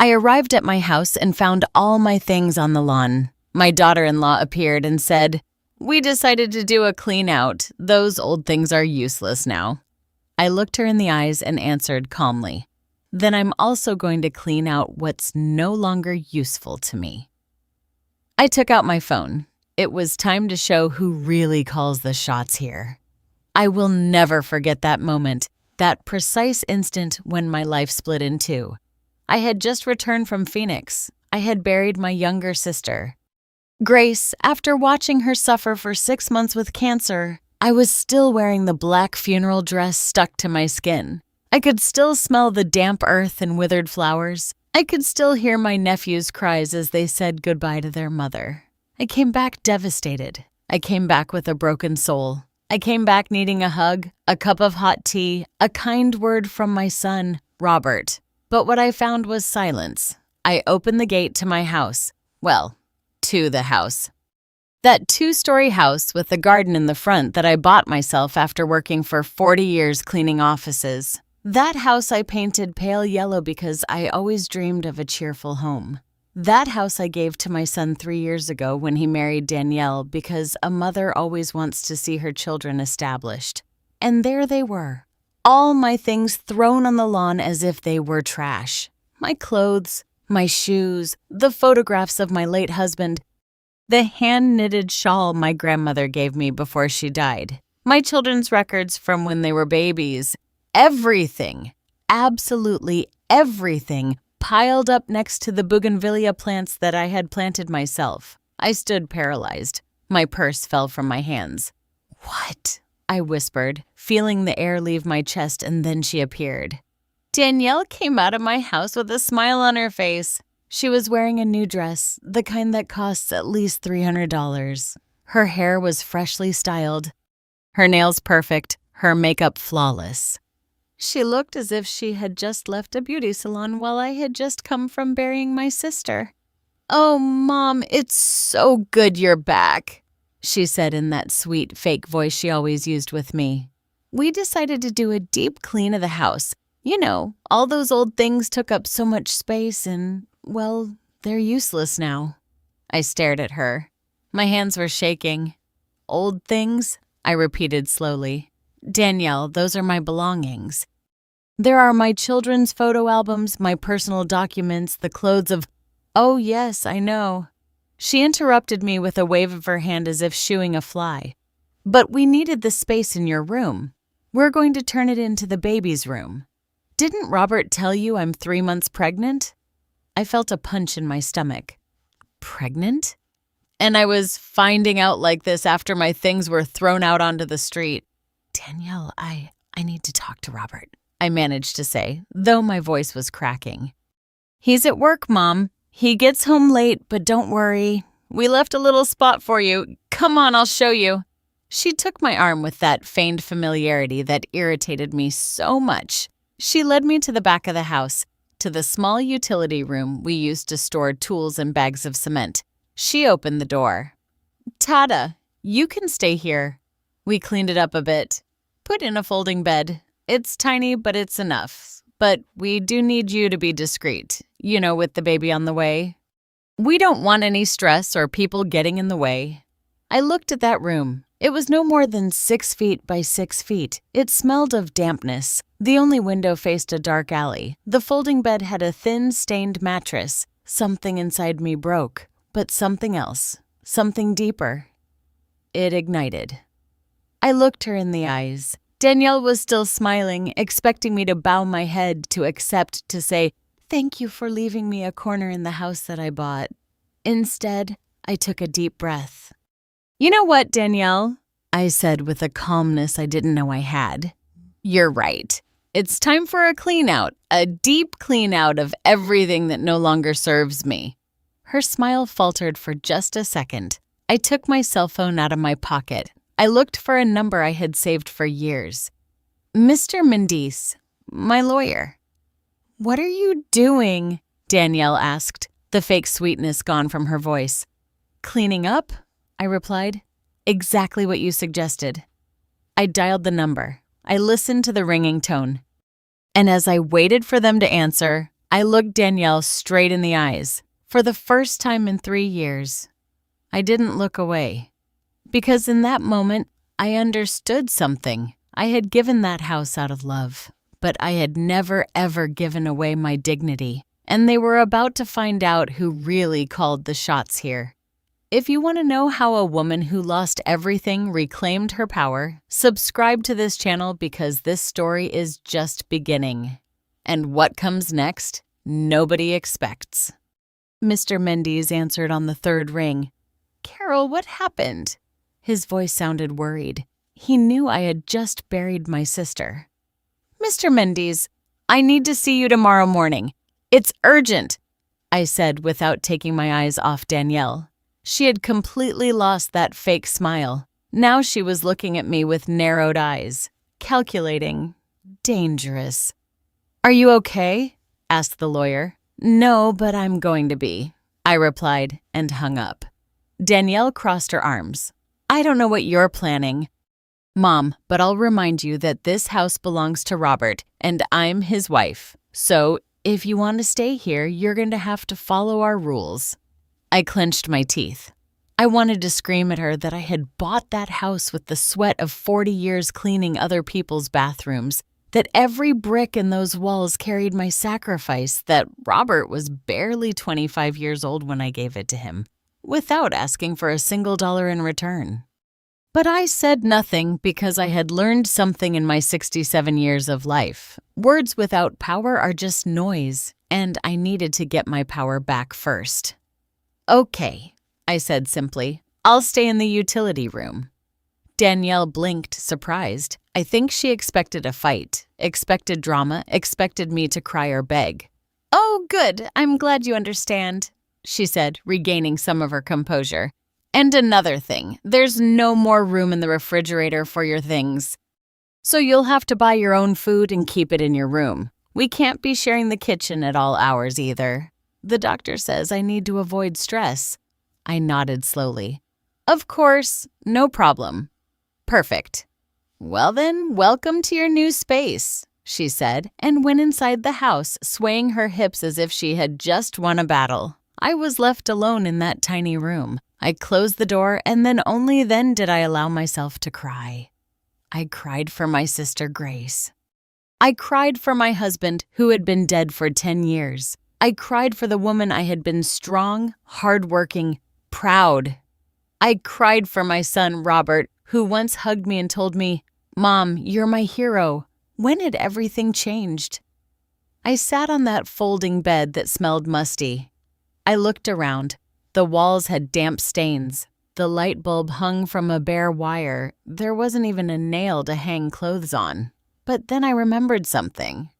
I arrived at my house and found all my things on the lawn. My daughter-in-law appeared and said, "We decided to do a clean out. Those old things are useless now." I looked her in the eyes and answered calmly, "Then I'm also going to clean out what's no longer useful to me." I took out my phone. It was time to show who really calls the shots here. I will never forget that moment, that precise instant when my life split in two. I had just returned from Phoenix. I had buried my younger sister, Grace. After watching her suffer for 6 months with cancer, I was still wearing the black funeral dress stuck to my skin. I could still smell the damp earth and withered flowers. I could still hear my nephews' cries as they said goodbye to their mother. I came back devastated. I came back with a broken soul. I came back needing a hug, a cup of hot tea, a kind word from my son, Robert. But what I found was silence. I opened the gate to my house. Well, to the house. That 2-story house with the garden in the front that I bought myself after working for 40 years cleaning offices. That house I painted pale yellow because I always dreamed of a cheerful home. That house I gave to my son 3 years ago when he married Danielle because a mother always wants to see her children established. And there they were, all my things thrown on the lawn as if they were trash. My clothes, my shoes, the photographs of my late husband, the hand-knitted shawl my grandmother gave me before she died, my children's records from when they were babies, everything, absolutely everything, piled up next to the bougainvillea plants that I had planted myself. I stood paralyzed. My purse fell from my hands. "What?" I whispered, feeling the air leave my chest, and then she appeared. Danielle came out of my house with a smile on her face. She was wearing a new dress, the kind that costs at least $300. Her hair was freshly styled, her nails perfect, her makeup flawless. She looked as if she had just left a beauty salon while I had just come from burying my sister. "Oh, Mom, it's so good you're back," she said in that sweet, fake voice she always used with me. "We decided to do a deep clean of the house. You know, all those old things took up so much space and, well, they're useless now." I stared at her. My hands were shaking. "Old things?" I repeated slowly. "Danielle, those are my belongings. There are my children's photo albums, my personal documents, the clothes of—" "Oh, yes, I know." She interrupted me with a wave of her hand as if shooing a fly. "But we needed the space in your room. We're going to turn it into the baby's room. Didn't Robert tell you I'm 3 months pregnant?" I felt a punch in my stomach. Pregnant? And I was finding out like this after my things were thrown out onto the street. "Danielle, I need to talk to Robert," I managed to say, though my voice was cracking. "He's at work, Mom. He gets home late, but don't worry. We left a little spot for you. Come on, I'll show you." She took my arm with that feigned familiarity that irritated me so much. She led me to the back of the house, to the small utility room we used to store tools and bags of cement. She opened the door. "Tata, you can stay here." We cleaned it up a bit. Put in a folding bed. It's tiny, but it's enough. But we do need you to be discreet, you know, with the baby on the way. We don't want any stress or people getting in the way. I looked at that room. It was no more than 6 feet by 6 feet. It smelled of dampness. The only window faced a dark alley. The folding bed had a thin, stained mattress. Something inside me broke, but something else, something deeper. It ignited. I looked her in the eyes. Danielle was still smiling, expecting me to bow my head, to accept, to say, "Thank you for leaving me a corner in the house that I bought." Instead, I took a deep breath. "You know what, Danielle?" I said with a calmness I didn't know I had. "You're right. It's time for a clean out, a deep clean out of everything that no longer serves me." Her smile faltered for just a second. I took my cell phone out of my pocket. I looked for a number I had saved for years. "Mr. Mendice, my lawyer." "What are you doing?" Danielle asked, the fake sweetness gone from her voice. "Cleaning up," I replied. "Exactly what you suggested." I dialed the number. I listened to the ringing tone. And as I waited for them to answer, I looked Danielle straight in the eyes. For the first time in 3 years, I didn't look away. Because in that moment, I understood something. I had given that house out of love, but I had never ever given away my dignity. And they were about to find out who really called the shots here. If you want to know how a woman who lost everything reclaimed her power, subscribe to this channel because this story is just beginning. And what comes next, nobody expects. Mr. Mendes answered on the third ring. "Carol, what happened?" His voice sounded worried. He knew I had just buried my sister. "Mr. Mendes, I need to see you tomorrow morning. It's urgent," I said without taking my eyes off Danielle. She had completely lost that fake smile. Now she was looking at me with narrowed eyes, calculating, dangerous. "Are you okay?" asked the lawyer. "No, but I'm going to be," I replied and hung up. Danielle crossed her arms. "I don't know what you're planning, Mom, but I'll remind you that this house belongs to Robert, and I'm his wife. So if you want to stay here, you're going to have to follow our rules." I clenched my teeth. I wanted to scream at her that I had bought that house with the sweat of 40 years cleaning other people's bathrooms, that every brick in those walls carried my sacrifice, that Robert was barely 25 years old when I gave it to him, without asking for a single dollar in return. But I said nothing because I had learned something in my 67 years of life. Words without power are just noise, and I needed to get my power back first. "Okay," I said simply. "I'll stay in the utility room." Danielle blinked, surprised. I think she expected a fight, expected drama, expected me to cry or beg. "Oh, good. I'm glad you understand," she said, regaining some of her composure. "And another thing, there's no more room in the refrigerator for your things. So you'll have to buy your own food and keep it in your room. We can't be sharing the kitchen at all hours either. The doctor says I need to avoid stress." I nodded slowly. "Of course, no problem." "Perfect." "Well then, welcome to your new space," she said, and went inside the house, swaying her hips as if she had just won a battle. I was left alone in that tiny room. I closed the door, and then only then did I allow myself to cry. I cried for my sister Grace. I cried for my husband, who had been dead for 10 years. I cried for the woman I had been strong, hardworking, proud. I cried for my son, Robert, who once hugged me and told me, "Mom, you're my hero." When had everything changed? I sat on that folding bed that smelled musty. I looked around. The walls had damp stains. The light bulb hung from a bare wire. There wasn't even a nail to hang clothes on. But then I remembered something.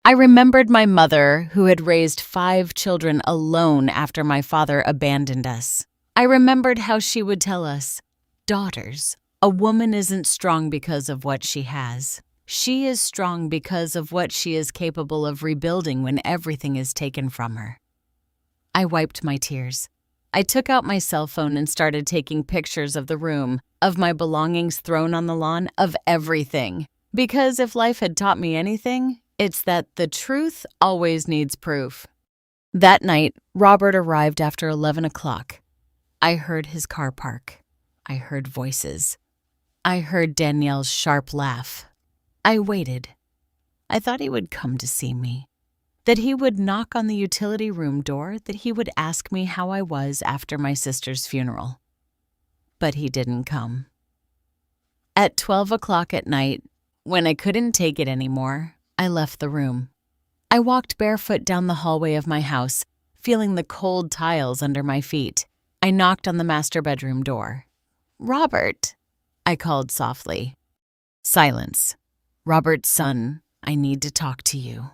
I remembered my mother, who had raised 5 children alone after my father abandoned us. I remembered how she would tell us, "Daughters, a woman isn't strong because of what she has. She is strong because of what she is capable of rebuilding when everything is taken from her." I wiped my tears. I took out my cell phone and started taking pictures of the room, of my belongings thrown on the lawn, of everything. Because if life had taught me anything, it's that the truth always needs proof. That night, Robert arrived after 11 o'clock. I heard his car park. I heard voices. I heard Danielle's sharp laugh. I waited. I thought he would come to see me, that he would knock on the utility room door, that he would ask me how I was after my sister's funeral. But he didn't come. At 12 o'clock at night, when I couldn't take it anymore, I left the room. I walked barefoot down the hallway of my house, feeling the cold tiles under my feet. I knocked on the master bedroom door. "Robert," I called softly. Silence. "Robert's son, I need to talk to you."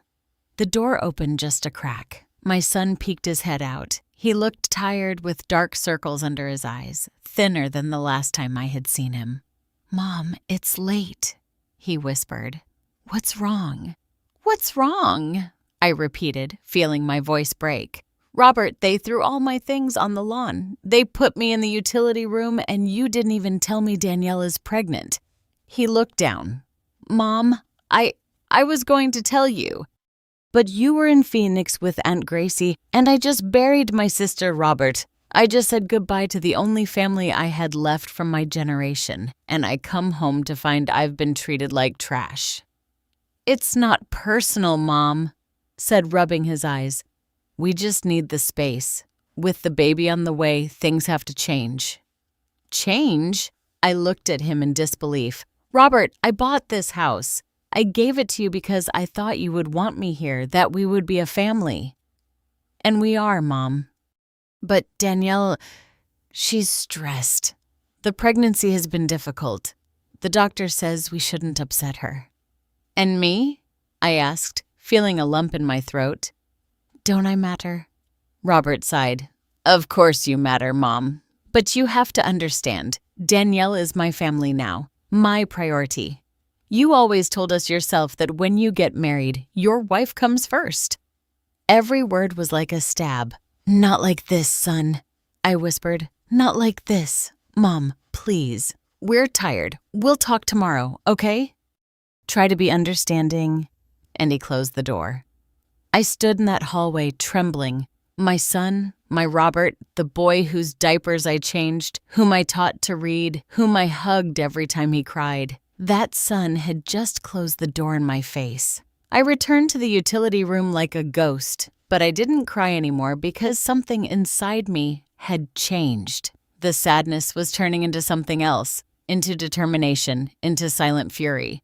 The door opened just a crack. My son peeked his head out. He looked tired with dark circles under his eyes, thinner than the last time I had seen him. "Mom, it's late," he whispered. "What's wrong?" "What's wrong?" I repeated, feeling my voice break. "Robert, they threw all my things on the lawn. They put me in the utility room, and you didn't even tell me Danielle is pregnant." He looked down. "Mom, I was going to tell you." But you were in Phoenix with Aunt Gracie, and I just buried my sister Robert. I just said goodbye to the only family I had left from my generation, and I come home to find I've been treated like trash." "It's not personal, Mom," said, rubbing his eyes. "We just need the space. With the baby on the way, things have to change." "Change?" I looked at him in disbelief. "Robert, I bought this house. I gave it to you because I thought you would want me here, that we would be a family." "And we are, Mom. But Danielle, she's stressed. The pregnancy has been difficult. The doctor says we shouldn't upset her." "And me?" I asked, feeling a lump in my throat. "Don't I matter?" Robert sighed. "Of course you matter, Mom. But you have to understand, Danielle is my family now, my priority. You always told us yourself that when you get married, your wife comes first." Every word was like a stab. "Not like this, son," I whispered. "Not like this. Mom, please. We're tired. We'll talk tomorrow, okay? Try to be understanding." And he closed the door. I stood in that hallway trembling. My son, my Robert, the boy whose diapers I changed, whom I taught to read, whom I hugged every time he cried. That son had just closed the door in my face. I returned to the utility room like a ghost, but I didn't cry anymore because something inside me had changed. The sadness was turning into something else, into determination, into silent fury,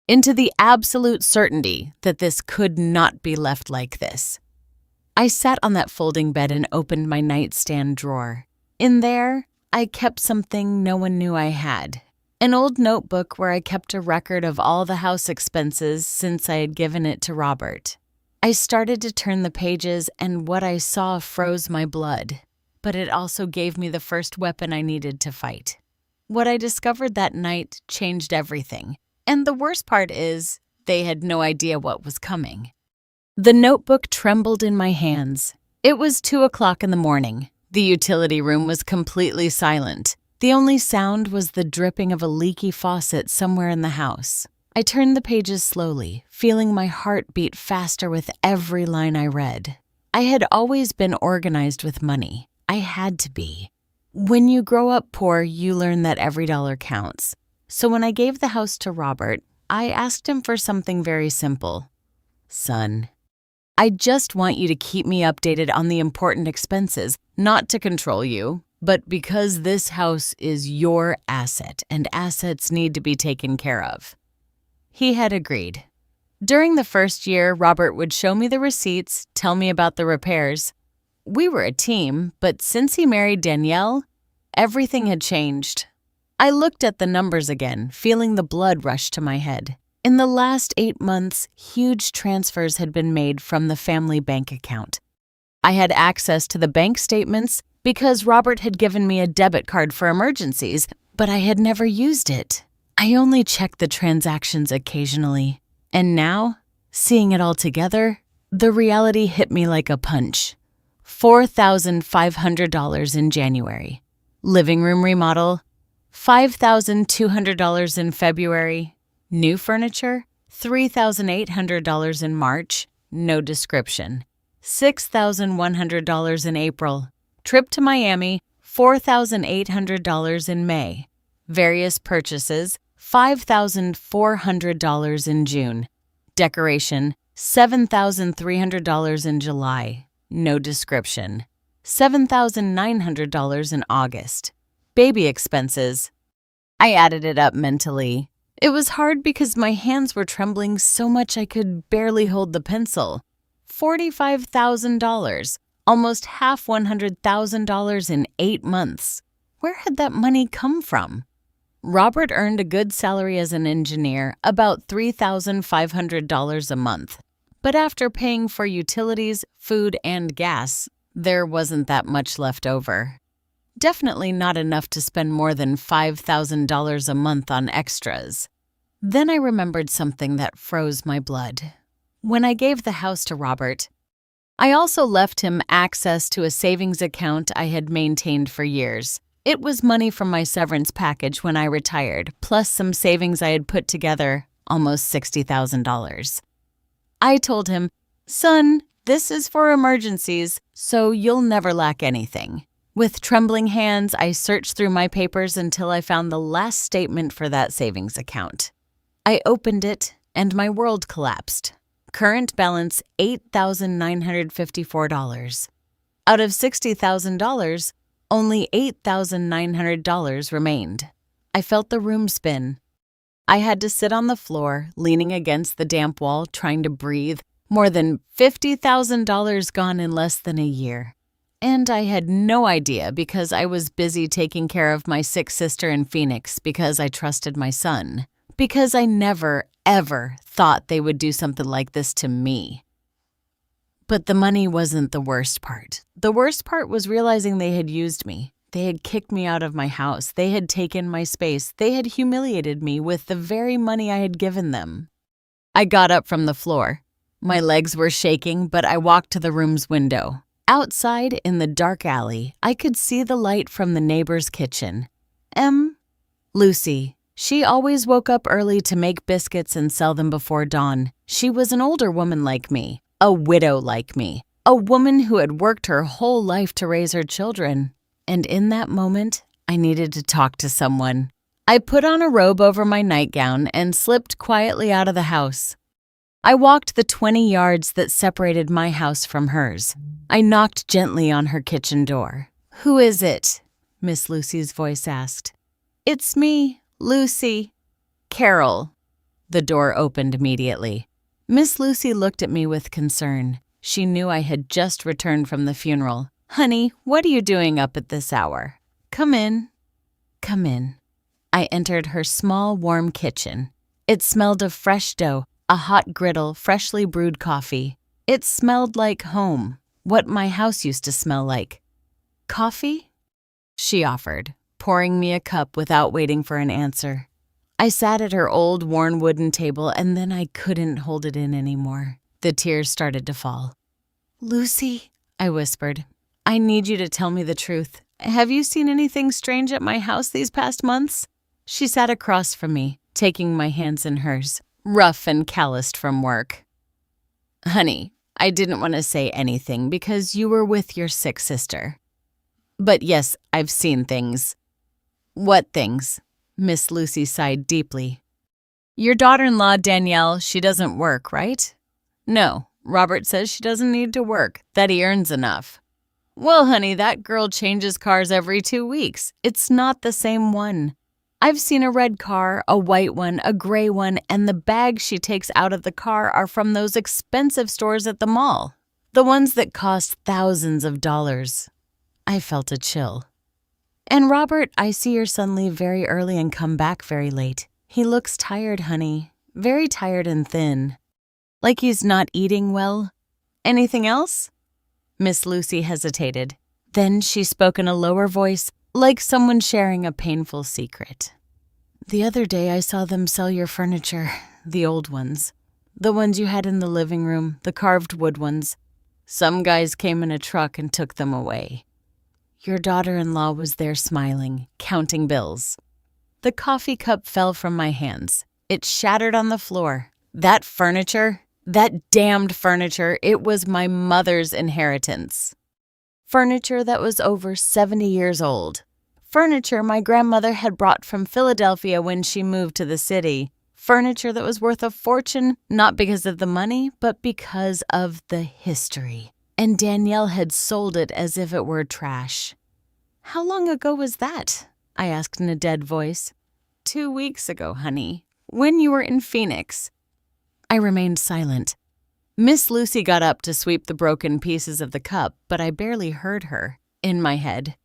into the absolute certainty that this could not be left like this. I sat on that folding bed and opened my nightstand drawer. In there, I kept something no one knew I had. An old notebook where I kept a record of all the house expenses since I had given it to Robert. I started to turn the pages, and what I saw froze my blood. But it also gave me the first weapon I needed to fight. What I discovered that night changed everything. And the worst part is, they had no idea what was coming. The notebook trembled in my hands. It was 2:00 in the morning. The utility room was completely silent. The only sound was the dripping of a leaky faucet somewhere in the house. I turned the pages slowly, feeling my heart beat faster with every line I read. I had always been organized with money. I had to be. When you grow up poor, you learn that every dollar counts. So when I gave the house to Robert, I asked him for something very simple. "Son, I just want you to keep me updated on the important expenses, not to control you, but because this house is your asset and assets need to be taken care of." He had agreed. During the first year, Robert would show me the receipts, tell me about the repairs. We were a team, but since he married Danielle, everything had changed. I looked at the numbers again, feeling the blood rush to my head. In the last 8 months, huge transfers had been made from the family bank account. I had access to the bank statements because Robert had given me a debit card for emergencies, but I had never used it. I only checked the transactions occasionally. And now, seeing it all together, the reality hit me like a punch. $4,500 in January. Living room remodel, $5,200 in February. New furniture, $3,800 in March, no description. $6,100 in April. Trip to Miami, $4,800 in May. Various purchases, $5,400 in June. Decoration, $7,300 in July, no description. $7,900 in August. Baby expenses. I added it up mentally. It was hard because my hands were trembling so much I could barely hold the pencil. $45,000, almost half $100,000 in 8 months. Where had that money come from? Robert earned a good salary as an engineer, about $3,500 a month. But after paying for utilities, food, and gas, there wasn't that much left over. Definitely not enough to spend more than $5,000 a month on extras. Then I remembered something that froze my blood. When I gave the house to Robert, I also left him access to a savings account I had maintained for years. It was money from my severance package when I retired, plus some savings I had put together, almost $60,000. I told him, "Son, this is for emergencies, so you'll never lack anything." With trembling hands, I searched through my papers until I found the last statement for that savings account. I opened it, and my world collapsed. Current balance $8,954. Out of $60,000, only $8,900 remained. I felt the room spin. I had to sit on the floor, leaning against the damp wall, trying to breathe. More than $50,000 gone in less than a year. And I had no idea because I was busy taking care of my sick sister in Phoenix because I trusted my son. Because I never, ever thought they would do something like this to me. But the money wasn't the worst part. The worst part was realizing they had used me. They had kicked me out of my house. They had taken my space. They had humiliated me with the very money I had given them. I got up from the floor. My legs were shaking, but I walked to the room's window. Outside, in the dark alley, I could see the light from the neighbor's kitchen. Lucy. She always woke up early to make biscuits and sell them before dawn. She was an older woman like me, a widow like me, a woman who had worked her whole life to raise her children. And in that moment, I needed to talk to someone. I put on a robe over my nightgown and slipped quietly out of the house. I walked the 20 yards that separated my house from hers. I knocked gently on her kitchen door. "Who is it?" Miss Lucy's voice asked. "It's me, Lucy." "Carol." The door opened immediately. Miss Lucy looked at me with concern. She knew I had just returned from the funeral. "Honey, what are you doing up at this hour?" "Come in." "Come in." I entered her small, warm kitchen. It smelled of fresh dough, a hot griddle, freshly brewed coffee. It smelled like home, what my house used to smell like. "Coffee?" she offered, pouring me a cup without waiting for an answer. I sat at her old, worn wooden table, and then I couldn't hold it in anymore. The tears started to fall. "Lucy," I whispered, "I need you to tell me the truth. Have you seen anything strange at my house these past months?" She sat across from me, taking my hands in hers, rough and calloused from work. "Honey, I didn't want to say anything because you were with your sick sister. But yes, I've seen things." "What things?" Miss Lucy sighed deeply. "Your daughter-in-law, Danielle, she doesn't work, right?" "No, Robert says she doesn't need to work, that he earns enough." "Well, honey, that girl changes cars every 2 weeks. It's not the same one. I've seen a red car, a white one, a gray one, and the bags she takes out of the car are from those expensive stores at the mall, the ones that cost thousands of dollars." I felt a chill. "And Robert, I see your son leave very early and come back very late. He looks tired, honey, very tired and thin. Like he's not eating well. Anything else?" Miss Lucy hesitated. Then she spoke in a lower voice, like someone sharing a painful secret. "The other day I saw them sell your furniture, the old ones. The ones you had in the living room, the carved wood ones. Some guys came in a truck and took them away. Your daughter-in-law was there smiling, counting bills." The coffee cup fell from my hands. It shattered on the floor. That furniture, that damned furniture, it was my mother's inheritance. Furniture that was over 70 years old. Furniture my grandmother had brought from Philadelphia when she moved to the city. Furniture that was worth a fortune, not because of the money, but because of the history. And Danielle had sold it as if it were trash. "How long ago was that?" I asked in a dead voice. 2 weeks ago, honey, when you were in Phoenix." I remained silent. Miss Lucy got up to sweep the broken pieces of the cup, but I barely heard her. In my head,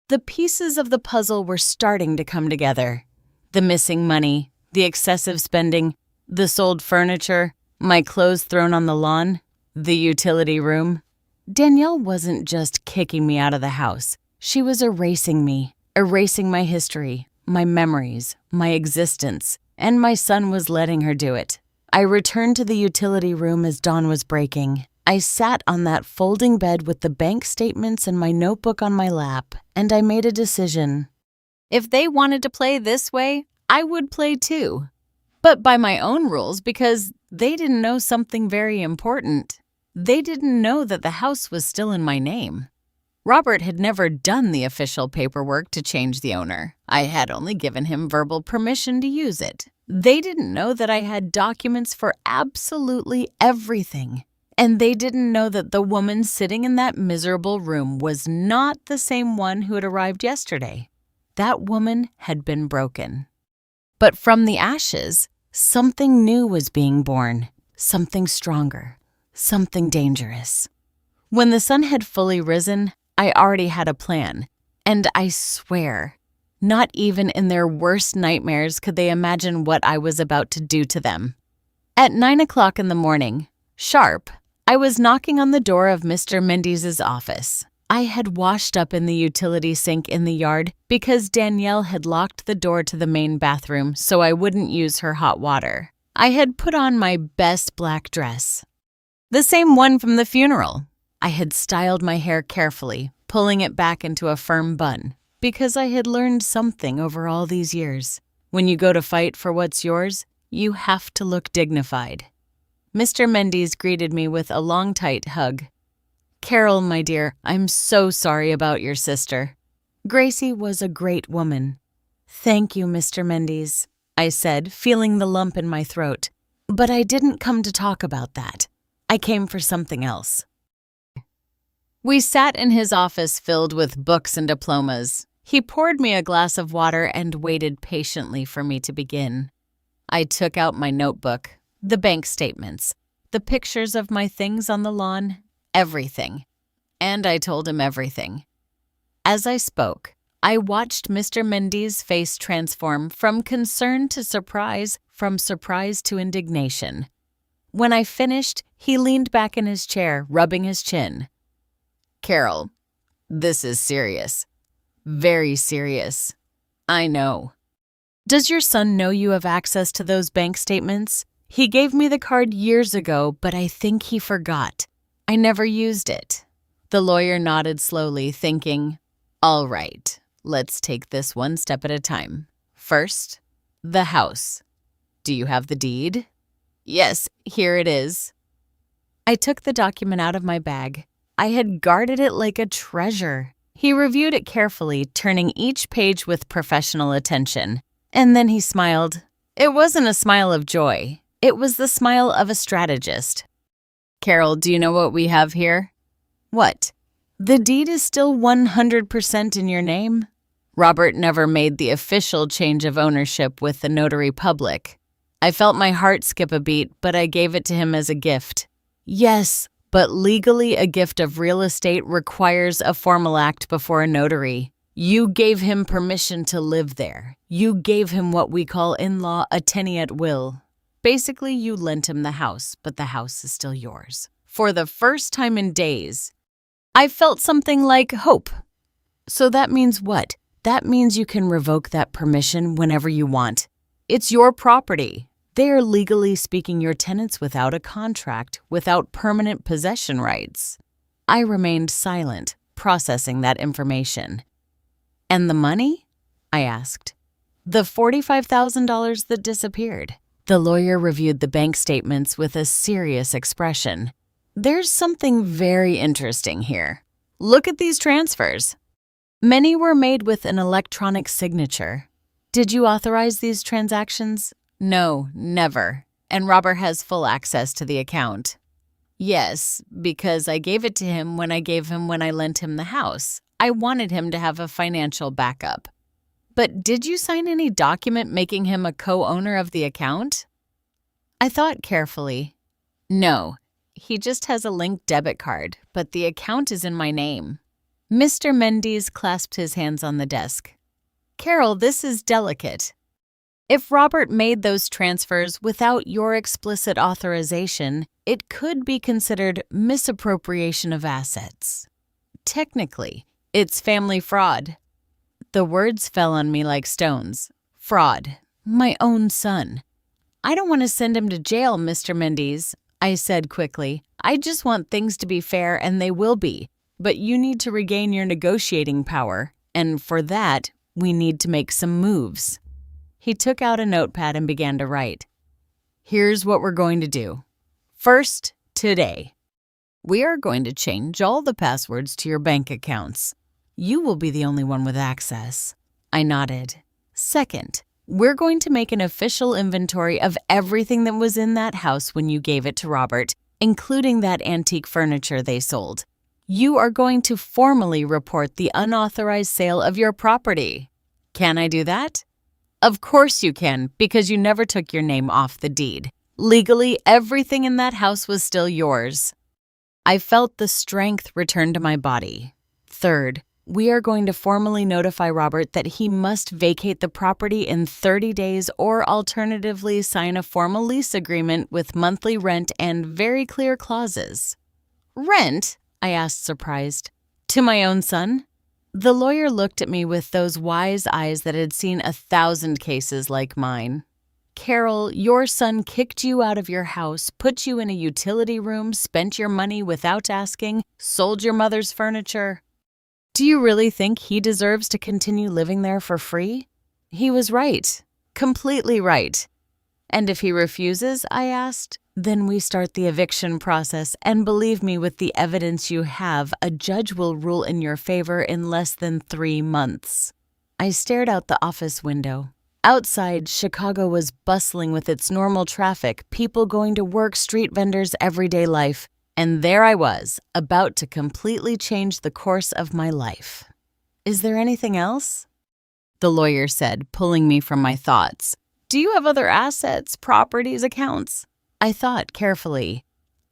the pieces of the puzzle were starting to come together. The missing money, the excessive spending, the sold furniture, my clothes thrown on the lawn, the utility room. Danielle wasn't just kicking me out of the house. She was erasing me, erasing my history, my memories, my existence, and my son was letting her do it. I returned to the utility room as dawn was breaking. I sat on that folding bed with the bank statements and my notebook on my lap, and I made a decision. If they wanted to play this way, I would play too. But by my own rules because they didn't know something very important. They didn't know that the house was still in my name. Robert had never done the official paperwork to change the owner. I had only given him verbal permission to use it. They didn't know that I had documents for absolutely everything. And they didn't know that the woman sitting in that miserable room was not the same one who had arrived yesterday. That woman had been broken. But from the ashes, something new was being born, something stronger, something dangerous. When the sun had fully risen, I already had a plan, and I swear, not even in their worst nightmares could they imagine what I was about to do to them. At 9 o'clock in the morning, sharp, I was knocking on the door of Mr. Mendes's office. I had washed up in the utility sink in the yard because Danielle had locked the door to the main bathroom so I wouldn't use her hot water. I had put on my best black dress, the same one from the funeral. I had styled my hair carefully, pulling it back into a firm bun, because I had learned something over all these years. When you go to fight for what's yours, you have to look dignified. Mr. Mendes greeted me with a long, tight hug. "Carol, my dear, I'm so sorry about your sister. Gracie was a great woman." "Thank you, Mr. Mendes," I said, feeling the lump in my throat. "But I didn't come to talk about that. I came for something else." We sat in his office filled with books and diplomas. He poured me a glass of water and waited patiently for me to begin. I took out my notebook, the bank statements, the pictures of my things on the lawn, everything. And I told him everything. As I spoke, I watched Mr. Mendes' face transform from concern to surprise, from surprise to indignation. When I finished, he leaned back in his chair, rubbing his chin. "Carol, this is serious. Very serious. I know. Does your son know you have access to those bank statements? He gave me the card years ago, but I think he forgot. I never used it." The lawyer nodded slowly, thinking, "All right, let's take this one step at a time. First, the house. Do you have the deed?" "Yes, here it is." I took the document out of my bag. I had guarded it like a treasure. He reviewed it carefully, turning each page with professional attention. And then he smiled. It wasn't a smile of joy. It was the smile of a strategist. "Carol, do you know what we have here?" "What?" "The deed is still 100% in your name." Robert never made the official change of ownership with the notary public. I felt my heart skip a beat, but I gave it to him as a gift. Yes, but legally a gift of real estate requires a formal act before a notary. You gave him permission to live there. You gave him what we call in law a tenny at will. Basically, you lent him the house, but the house is still yours. For the first time in days, I felt something like hope. So that means what? That means you can revoke that permission whenever you want. It's your property. They are legally speaking your tenants without a contract, without permanent possession rights. I remained silent, processing that information. "And the money?" I asked. "The $45,000 that disappeared." The lawyer reviewed the bank statements with a serious expression. "There's something very interesting here. Look at these transfers. Many were made with an electronic signature. Did you authorize these transactions?" "No, never. And Robert has full access to the account." "Yes, because I gave it to him when I lent him the house. I wanted him to have a financial backup." "But did you sign any document making him a co-owner of the account?" I thought carefully. "No, he just has a linked debit card, but the account is in my name." Mr. Mendes clasped his hands on the desk. "Carol, this is delicate. If Robert made those transfers without your explicit authorization, it could be considered misappropriation of assets. Technically, it's family fraud." The words fell on me like stones. Fraud. My own son. "I don't want to send him to jail, Mr. Mendes," I said quickly. "I just want things to be fair, and they will be. But you need to regain your negotiating power, and for that, we need to make some moves." He took out a notepad and began to write. "Here's what we're going to do. First, today. We are going to change all the passwords to your bank accounts. You will be the only one with access." I nodded. "Second, we're going to make an official inventory of everything that was in that house when you gave it to Robert, including that antique furniture they sold. You are going to formally report the unauthorized sale of your property." "Can I do that?" "Of course you can, because you never took your name off the deed. Legally, everything in that house was still yours." I felt the strength return to my body. "Third, we are going to formally notify Robert that he must vacate the property in 30 days or alternatively sign a formal lease agreement with monthly rent and very clear clauses." "Rent?" I asked, surprised. "To my own son?" The lawyer looked at me with those wise eyes that had seen 1,000 cases like mine. "Carol, your son kicked you out of your house, put you in a utility room, spent your money without asking, sold your mother's furniture. Do you really think he deserves to continue living there for free?" He was right. Completely right. "And if he refuses," I asked, "then we start the eviction process, and believe me, with the evidence you have, a judge will rule in your favor in less than 3 months." I stared out the office window. Outside, Chicago was bustling with its normal traffic, people going to work, street vendors, everyday life. And there I was, about to completely change the course of my life. "Is there anything else?" the lawyer said, pulling me from my thoughts. "Do you have other assets, properties, accounts?" I thought carefully.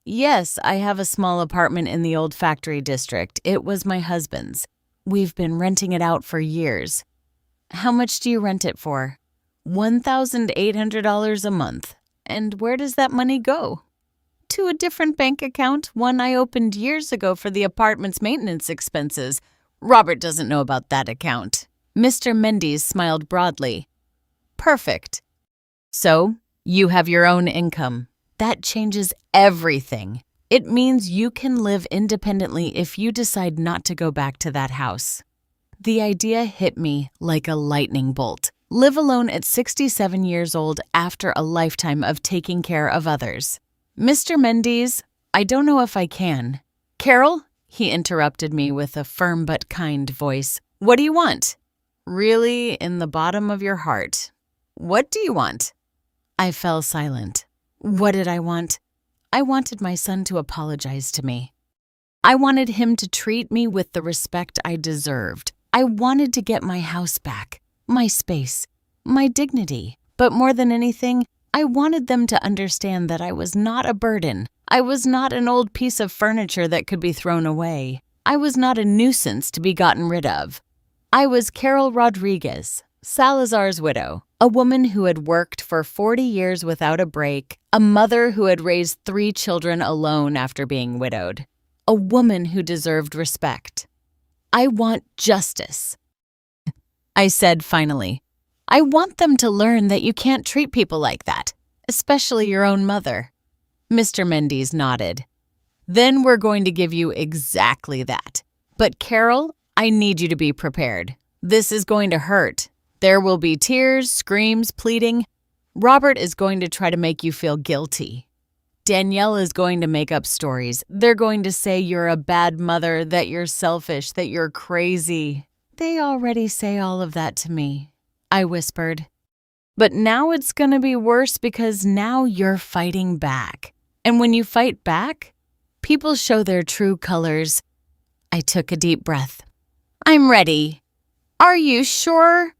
"Yes, I have a small apartment in the old factory district. It was my husband's. We've been renting it out for years." "How much do you rent it for?" $1,800 a month. "And where does that money go?" "To a different bank account, one I opened years ago for the apartment's maintenance expenses. Robert doesn't know about that account." Mr. Mendes smiled broadly. "Perfect. So, you have your own income. That changes everything. It means you can live independently if you decide not to go back to that house." The idea hit me like a lightning bolt. Live alone at 67 years old after a lifetime of taking care of others. "Mr. Mendes, I don't know if I can." "Carol," he interrupted me with a firm but kind voice, "what do you want?" "Really, in the bottom of your heart, what do you want?" I fell silent. What did I want? I wanted my son to apologize to me. I wanted him to treat me with the respect I deserved. I wanted to get my house back, my space, my dignity. But more than anything, I wanted them to understand that I was not a burden. I was not an old piece of furniture that could be thrown away. I was not a nuisance to be gotten rid of. I was Carol Rodriguez, Salazar's widow, a woman who had worked for 40 years without a break, a mother who had raised 3 children alone after being widowed, a woman who deserved respect. I want justice. I said finally, I want them to learn that you can't treat people like that, especially your own mother. Mr. Mendes nodded. Then we're going to give you exactly that. But Carol, I need you to be prepared. This is going to hurt. There will be tears, screams, pleading. Robert is going to try to make you feel guilty. Danielle is going to make up stories. They're going to say you're a bad mother, that you're selfish, that you're crazy. They already say all of that to me, I whispered. But now it's going to be worse because now you're fighting back. And when you fight back, people show their true colors. I took a deep breath. I'm ready. Are you sure?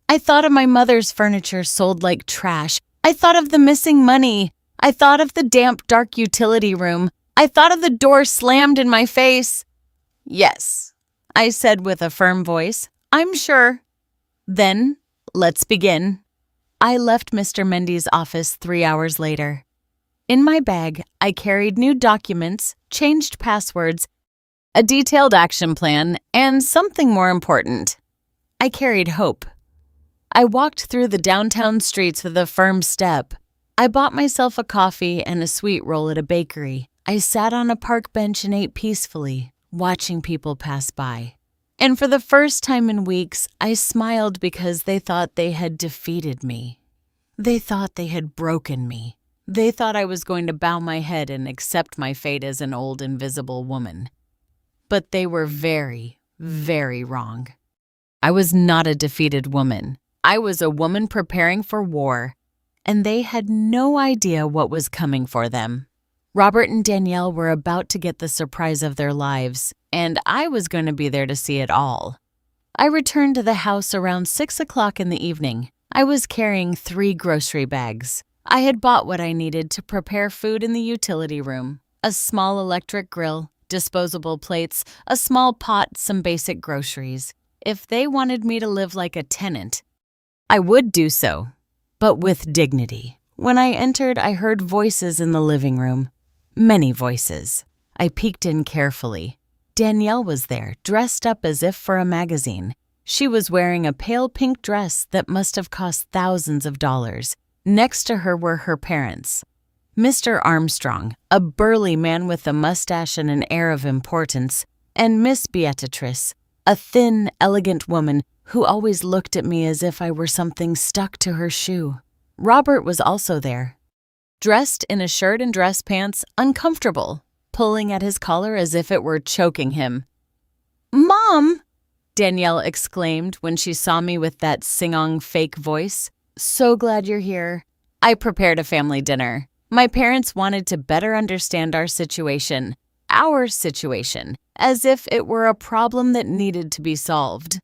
I thought of my mother's furniture sold like trash. I thought of the missing money. I thought of the damp, dark utility room. I thought of the door slammed in my face. Yes, I said with a firm voice. I'm sure. Then, let's begin. I left Mr. Mendes' office 3 hours later. In my bag, I carried new documents, changed passwords, a detailed action plan, and something more important. I carried hope. I walked through the downtown streets with a firm step. I bought myself a coffee and a sweet roll at a bakery. I sat on a park bench and ate peacefully, watching people pass by. And for the first time in weeks, I smiled because they thought they had defeated me. They thought they had broken me. They thought I was going to bow my head and accept my fate as an old invisible woman. But they were very, very wrong. I was not a defeated woman. I was a woman preparing for war, and they had no idea what was coming for them. Robert and Danielle were about to get the surprise of their lives, and I was going to be there to see it all. I returned to the house around 6 o'clock in the evening. I was carrying 3 grocery bags. I had bought what I needed to prepare food in the utility room: a small electric grill, disposable plates, a small pot, some basic groceries. If they wanted me to live like a tenant, I would do so, but with dignity. When I entered, I heard voices in the living room. Many voices. I peeked in carefully. Danielle was there, dressed up as if for a magazine. She was wearing a pale pink dress that must have cost thousands of dollars. Next to her were her parents. Mr. Armstrong, a burly man with a mustache and an air of importance, and Miss Beatrice, a thin, elegant woman who always looked at me as if I were something stuck to her shoe. Robert was also there, dressed in a shirt and dress pants, uncomfortable, pulling at his collar as if it were choking him. "Mom!" Danielle exclaimed when she saw me with that sing-song fake voice. "So glad you're here. I prepared a family dinner. My parents wanted to better understand our situation, as if it were a problem that needed to be solved."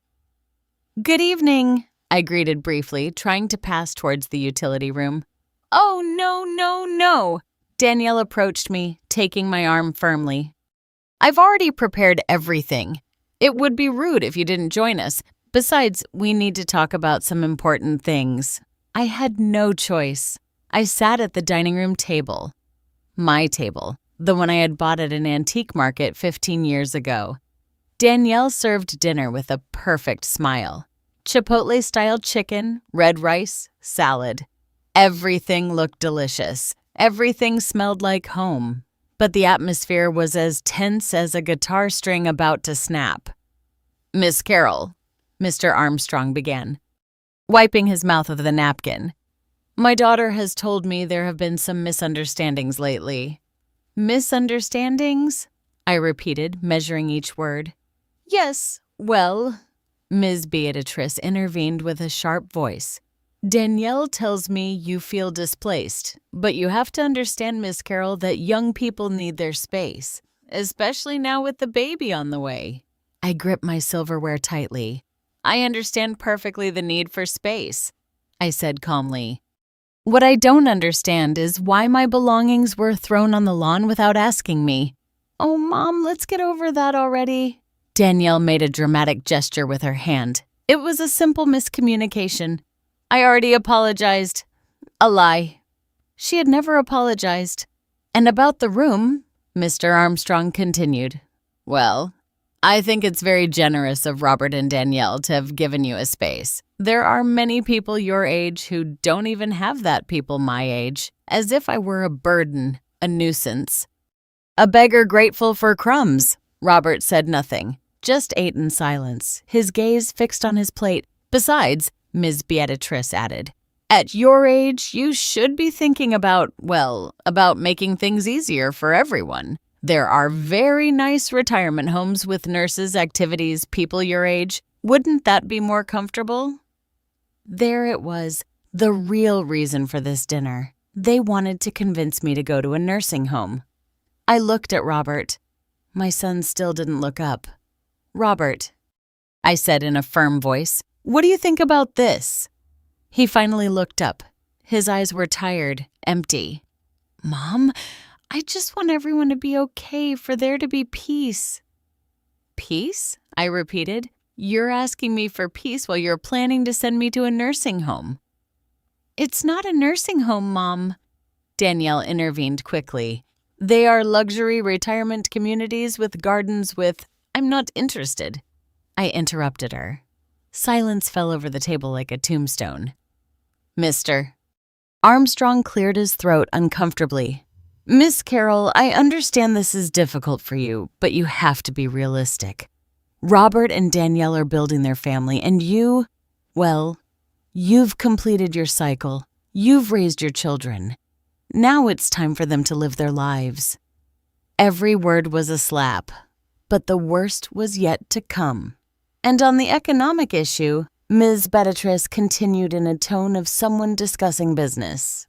"Good evening," I greeted briefly, trying to pass towards the utility room. "Oh, no. Danielle approached me, taking my arm firmly. "I've already prepared everything. It would be rude if you didn't join us. Besides, we need to talk about some important things." I had no choice. I sat at the dining room table. My table, the one I had bought at an antique market 15 years ago. Danielle served dinner with a perfect smile. Chipotle-style chicken, red rice, salad. Everything looked delicious. Everything smelled like home. But the atmosphere was as tense as a guitar string about to snap. "Miss Carroll," Mr. Armstrong began, wiping his mouth with a napkin. "My daughter has told me there have been some misunderstandings lately." "Misunderstandings?" I repeated, measuring each word. "Yes, well," Ms. Beatrice intervened with a sharp voice. "Danielle tells me you feel displaced, but you have to understand, Miss Carroll, that young people need their space, especially now with the baby on the way." I gripped my silverware tightly. "I understand perfectly the need for space," I said calmly. "What I don't understand is why my belongings were thrown on the lawn without asking me." "Oh, Mom, let's get over that already." Danielle made a dramatic gesture with her hand. "It was a simple miscommunication. I already apologized." A lie. She had never apologized. "And about the room," Mr. Armstrong continued. "Well, I think it's very generous of Robert and Danielle to have given you a space. There are many people your age who don't even have that people my age, as if I were a burden, a nuisance." "A beggar grateful for crumbs." Robert said nothing, just ate in silence, his gaze fixed on his plate. "Besides," Ms. Beatrice added, "at your age, you should be thinking about making things easier for everyone. There are very nice retirement homes with nurses, activities, people your age. Wouldn't that be more comfortable?" There it was, the real reason for this dinner. They wanted to convince me to go to a nursing home. I looked at Robert. My son still didn't look up. "Robert," I said in a firm voice, "what do you think about this?" He finally looked up. His eyes were tired, empty. "Mom, I just want everyone to be okay, for there to be peace." "Peace?" I repeated. "You're asking me for peace while you're planning to send me to a nursing home." "It's not a nursing home, Mom," Danielle intervened quickly. "They are luxury retirement communities with gardens with—" "I'm not interested," I interrupted her. Silence fell over the table like a tombstone. "Mr." Armstrong cleared his throat uncomfortably. "Miss Carroll, I understand this is difficult for you, but you have to be realistic. Robert and Danielle are building their family, and you've completed your cycle. You've raised your children. Now it's time for them to live their lives. Every word was a slap, but the worst was yet to come. And on the economic issue, Ms. Beatrice continued in a tone of someone discussing business.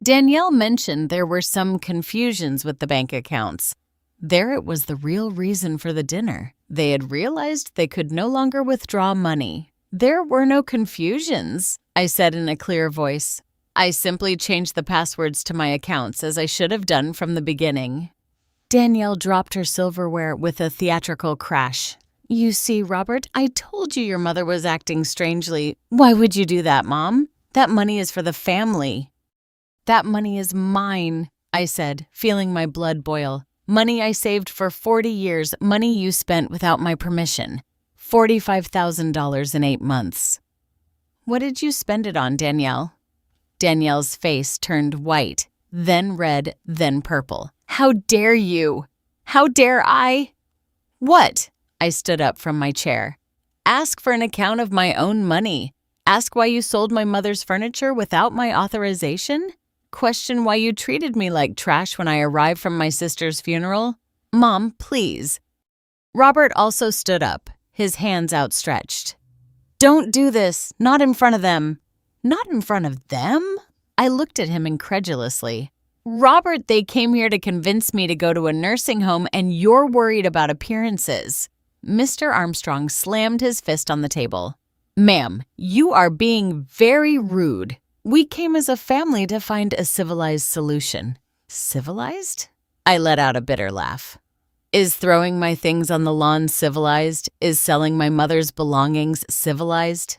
Danielle mentioned there were some confusions with the bank accounts. There it was the real reason for the dinner. They had realized they could no longer withdraw money. There were no confusions, I said in a clear voice. I simply changed the passwords to my accounts as I should have done from the beginning. Danielle dropped her silverware with a theatrical crash. You see, Robert, I told you your mother was acting strangely. Why would you do that, Mom? That money is for the family. That money is mine, I said, feeling my blood boil. Money I saved for 40 years, money you spent without my permission. $45,000 in 8 months. What did you spend it on, Danielle? Danielle's face turned white, then red, then purple. How dare you? How dare I? What? I stood up from my chair. Ask for an account of my own money. Ask why you sold my mother's furniture without my authorization? Question why you treated me like trash when I arrived from my sister's funeral? Mom, please. Robert also stood up, his hands outstretched. Don't do this. Not in front of them. Not in front of them? I looked at him incredulously. Robert, they came here to convince me to go to a nursing home and you're worried about appearances. Mr. Armstrong slammed his fist on the table. Ma'am, you are being very rude. We came as a family to find a civilized solution. Civilized? I let out a bitter laugh. Is throwing my things on the lawn civilized? Is selling my mother's belongings civilized?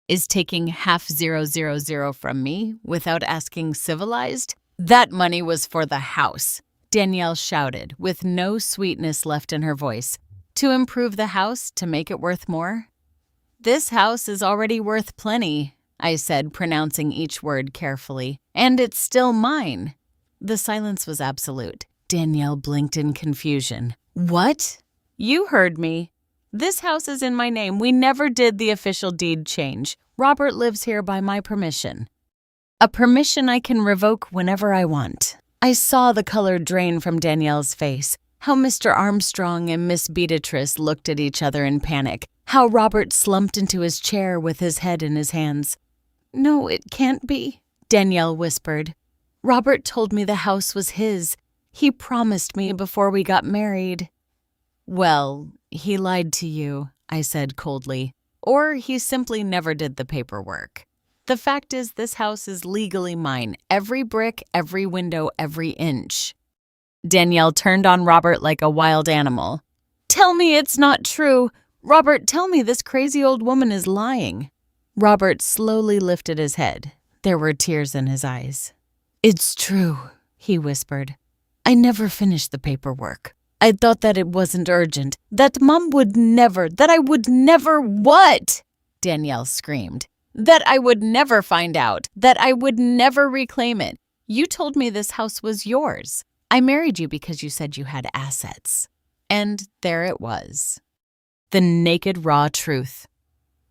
Is taking $0.000 from me without asking civilized? That money was for the house, Danielle shouted, with no sweetness left in her voice. To improve the house, to make it worth more? This house is already worth plenty, I said, pronouncing each word carefully. And it's still mine. The silence was absolute. Danielle blinked in confusion. What? You heard me. This house is in my name. We never did the official deed change. Robert lives here by my permission. A permission I can revoke whenever I want. I saw the color drain from Danielle's face. How Mr. Armstrong and Miss Beatrice looked at each other in panic. How Robert slumped into his chair with his head in his hands. No, it can't be, Danielle whispered. Robert told me the house was his. He promised me before we got married. Well, he lied to you, I said coldly. Or he simply never did the paperwork. The fact is, this house is legally mine. Every brick, every window, every inch. Danielle turned on Robert like a wild animal. Tell me it's not true. Robert, tell me this crazy old woman is lying. Robert slowly lifted his head. There were tears in his eyes. It's true, he whispered. I never finished the paperwork. I thought that it wasn't urgent, that Mom would never, that I would never what? Danielle screamed. That I would never find out, that I would never reclaim it. You told me this house was yours. I married you because you said you had assets. And there it was. The naked, raw truth.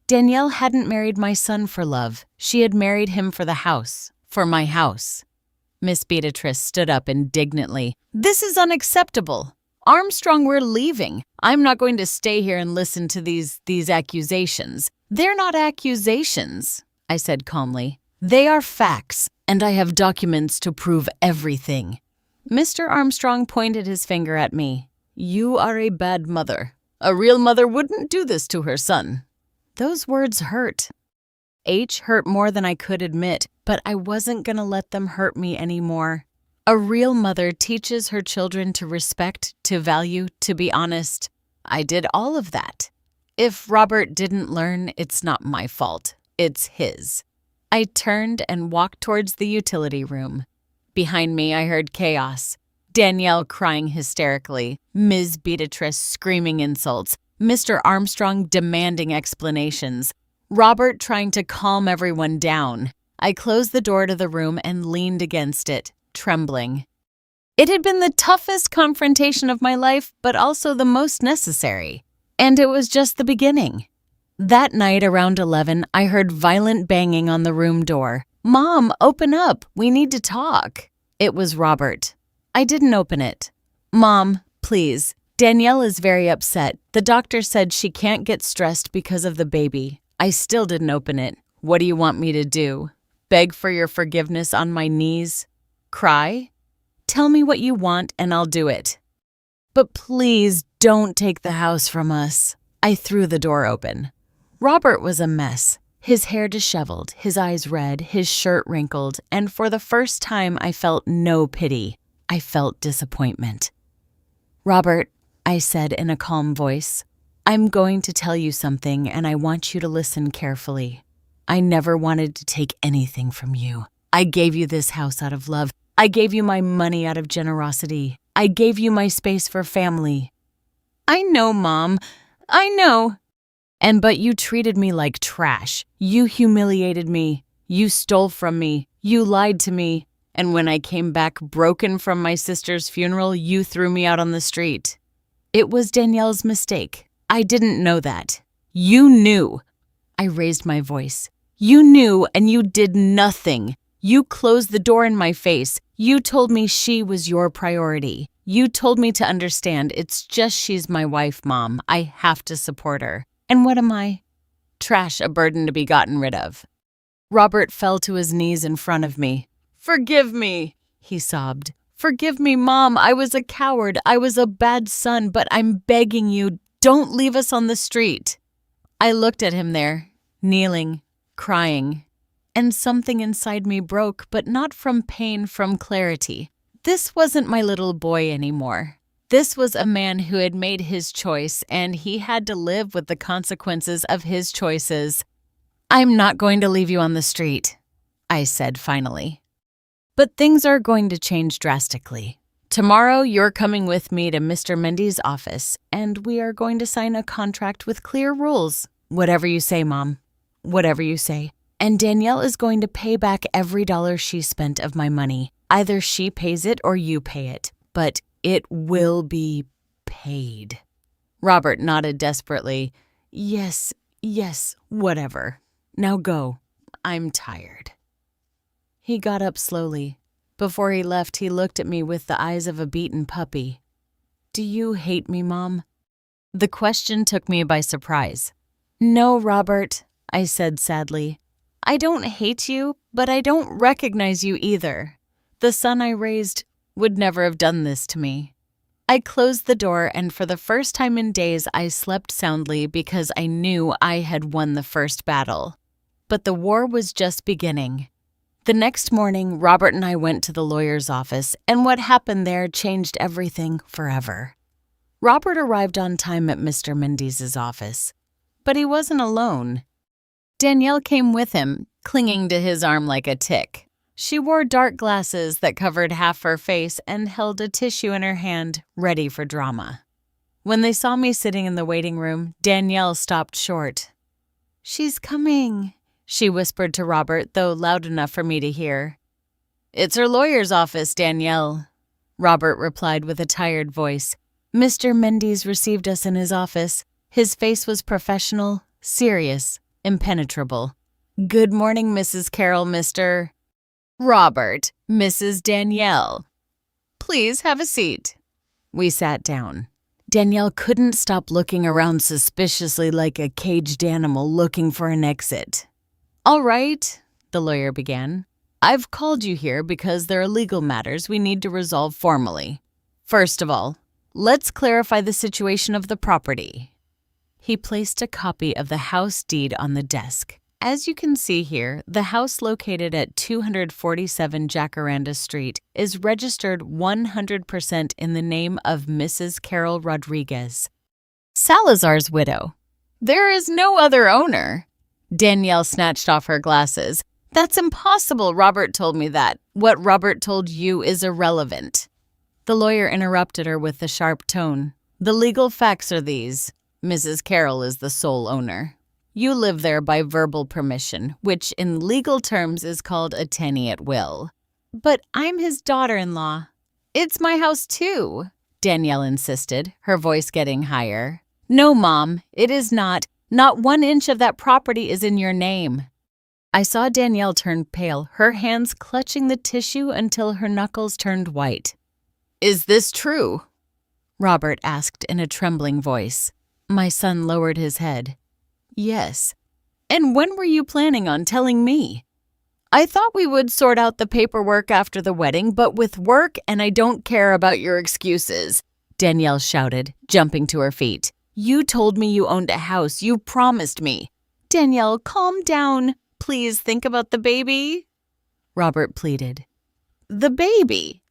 Danielle hadn't married my son for love. She had married him for the house, for my house. Miss Beatrice stood up indignantly. This is unacceptable. Armstrong, we're leaving. I'm not going to stay here and listen to these accusations. They're not accusations, I said calmly. They are facts, and I have documents to prove everything. Mr. Armstrong pointed his finger at me. You are a bad mother. A real mother wouldn't do this to her son. Those words hurt. H hurt more than I could admit, but I wasn't going to let them hurt me anymore. A real mother teaches her children to respect, to value, to be honest. I did all of that. If Robert didn't learn, it's not my fault. It's his. I turned and walked towards the utility room. Behind me, I heard chaos. Danielle crying hysterically, Ms. Beatrice screaming insults, Mr. Armstrong demanding explanations, Robert trying to calm everyone down. I closed the door to the room and leaned against it, trembling. It had been the toughest confrontation of my life, but also the most necessary. And it was just the beginning. That night around 11, I heard violent banging on the room door. Mom, open up. We need to talk. It was Robert. I didn't open it. Mom, please. Danielle is very upset. The doctor said she can't get stressed because of the baby. I still didn't open it. What do you want me to do? Beg for your forgiveness on my knees? Cry? Tell me what you want and I'll do it. But please don't take the house from us. I threw the door open. Robert was a mess. His hair disheveled, his eyes red, his shirt wrinkled, and for the first time I felt no pity. I felt disappointment. Robert, I said in a calm voice, I'm going to tell you something and I want you to listen carefully. I never wanted to take anything from you. I gave you this house out of love. I gave you my money out of generosity. I gave you my space for family. I know, Mom. I know. But you treated me like trash. You humiliated me. You stole from me. You lied to me. And when I came back broken from my sister's funeral, you threw me out on the street. It was Danielle's mistake. I didn't know that. You knew. I raised my voice. You knew and you did nothing. You closed the door in my face. You told me she was your priority. You told me to understand it's just she's my wife, Mom. I have to support her. And what am I? Trash, a burden to be gotten rid of. Robert fell to his knees in front of me. Forgive me, he sobbed. Forgive me, Mom. I was a coward. I was a bad son, but I'm begging you, don't leave us on the street. I looked at him there, kneeling, crying, and something inside me broke, but not from pain, from clarity. This wasn't my little boy anymore. This was a man who had made his choice, and he had to live with the consequences of his choices. I'm not going to leave you on the street, I said finally. But things are going to change drastically. Tomorrow, you're coming with me to Mr. Mendy's office, and we are going to sign a contract with clear rules. Whatever you say, Mom. Whatever you say. And Danielle is going to pay back every dollar she spent of my money. Either she pays it or you pay it. But it will be paid. Robert nodded desperately. Yes, whatever. Now go. I'm tired. He got up slowly. Before he left, he looked at me with the eyes of a beaten puppy. Do you hate me, Mom? The question took me by surprise. No, Robert, I said sadly. I don't hate you, but I don't recognize you either. The son I raised would never have done this to me. I closed the door, and for the first time in days, I slept soundly because I knew I had won the first battle. But the war was just beginning. The next morning, Robert and I went to the lawyer's office, and what happened there changed everything forever. Robert arrived on time at Mr. Mendy's office, but he wasn't alone. Danielle came with him, clinging to his arm like a tick. She wore dark glasses that covered half her face and held a tissue in her hand, ready for drama. When they saw me sitting in the waiting room, Danielle stopped short. She's coming, she whispered to Robert, though loud enough for me to hear. It's her lawyer's office, Danielle, Robert replied with a tired voice. Mr. Mendy's received us in his office. His face was professional, serious, impenetrable. Good morning, Mrs. Carroll, Mr. Robert, Mrs. Danielle. Please have a seat. We sat down. Danielle couldn't stop looking around suspiciously like a caged animal looking for an exit. All right, the lawyer began. I've called you here because there are legal matters we need to resolve formally. First of all, let's clarify the situation of the property. He placed a copy of the house deed on the desk. As you can see here, the house located at 247 Jacaranda Street is registered 100% in the name of Mrs. Carol Rodriguez, Salazar's widow. There is no other owner. Danielle snatched off her glasses. That's impossible, Robert told me that. What Robert told you is irrelevant. The lawyer interrupted her with a sharp tone. The legal facts are these. Mrs. Carroll is the sole owner. You live there by verbal permission, which in legal terms is called a tenant at will. But I'm his daughter-in-law. It's my house too, Danielle insisted, her voice getting higher. No, Mom, it is not. Not 1 inch of that property is in your name. I saw Danielle turn pale, her hands clutching the tissue until her knuckles turned white. "Is this true?" Robert asked in a trembling voice. My son lowered his head. "Yes." "And when were you planning on telling me?" "I thought we would sort out the paperwork after the wedding, but with work and I don't care about your excuses," Danielle shouted, jumping to her feet. "You told me you owned a house. You promised me." "Danielle, calm down. Please think about the baby," Robert pleaded. "The baby,"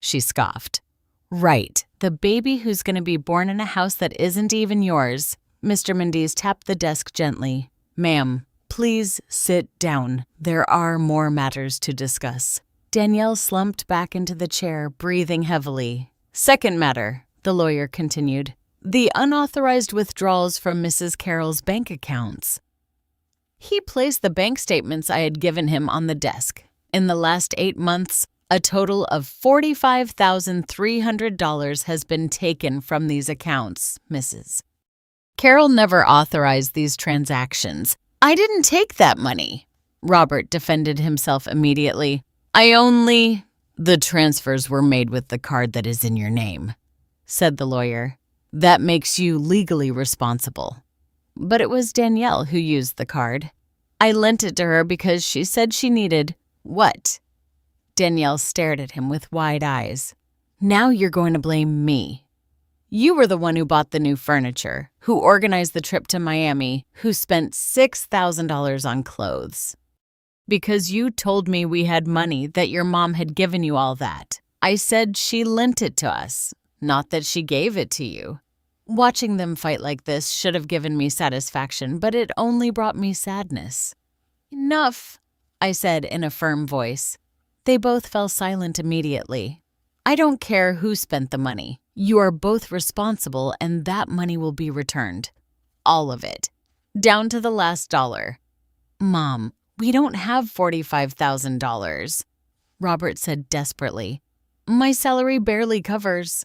she scoffed. "Right, the baby who's going to be born in a house that isn't even yours." Mr. Mendes tapped the desk gently. "Ma'am, please sit down. There are more matters to discuss." Danielle slumped back into the chair, breathing heavily. "Second matter," the lawyer continued. "The unauthorized withdrawals from Mrs. Carroll's bank accounts." He placed the bank statements I had given him on the desk. In the last 8 months, a total of $45,300 has been taken from these accounts, Mrs. Carroll never authorized these transactions. "I didn't take that money," Robert defended himself immediately. The transfers were made with the card that is in your name," said the lawyer. "That makes you legally responsible." But it was Danielle who used the card. "I lent it to her because she said she needed—" "What?" Danielle stared at him with wide eyes. "Now you're going to blame me. You were the one who bought the new furniture, who organized the trip to Miami, who spent $6,000 on clothes. Because you told me we had money, that your mom had given you all that. I said she lent it to us, not that she gave it to you. Watching them fight like this should have given me satisfaction, but it only brought me sadness." "Enough," I said in a firm voice. They both fell silent immediately. "I don't care who spent the money. You are both responsible, and that money will be returned. All of it. Down to the last dollar." "Mom, we don't have $45,000, Robert said desperately. "My salary barely covers."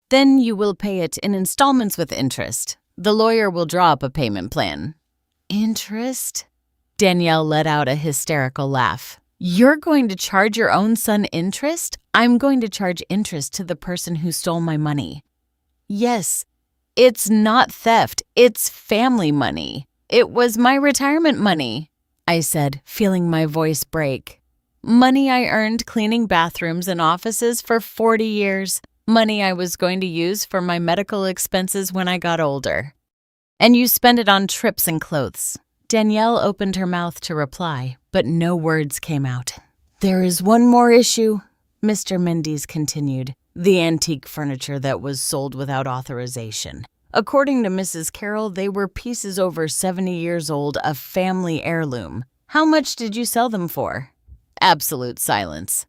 "Then you will pay it in installments with interest. The lawyer will draw up a payment plan." "Interest?" Danielle let out a hysterical laugh. "You're going to charge your own son interest? I'm going to charge interest to the person who stole my money." "Yes, it's not theft. It's family money. It was my retirement money," I said, feeling my voice break. "Money I earned cleaning bathrooms and offices for 40 years. Money I was going to use for my medical expenses when I got older. And you spend it on trips and clothes." Danielle opened her mouth to reply, but no words came out. "There is one more issue," Mr. Mendes continued. "The antique furniture that was sold without authorization. According to Mrs. Carroll, they were pieces over 70 years old, a family heirloom. How much did you sell them for?" Absolute silence.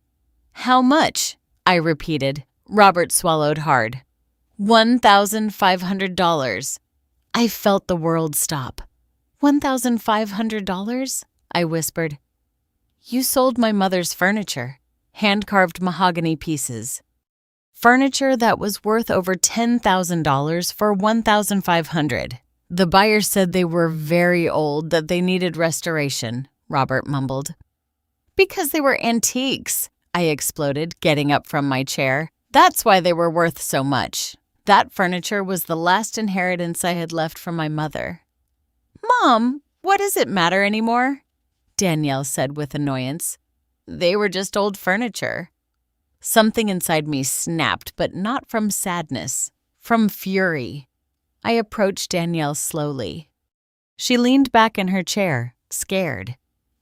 "How much?" I repeated. Robert swallowed hard. $1,500. I felt the world stop. $1,500? I whispered. "You sold my mother's furniture, hand-carved mahogany pieces. Furniture that was worth over $10,000 for $1,500. The buyer said they were very old, that they needed restoration," Robert mumbled. "Because they were antiques," I exploded, getting up from my chair. "That's why they were worth so much. That furniture was the last inheritance I had left from my mother." "Mom, what does it matter anymore?" Danielle said with annoyance. "They were just old furniture." Something inside me snapped, but not from sadness, from fury. I approached Danielle slowly. She leaned back in her chair, scared.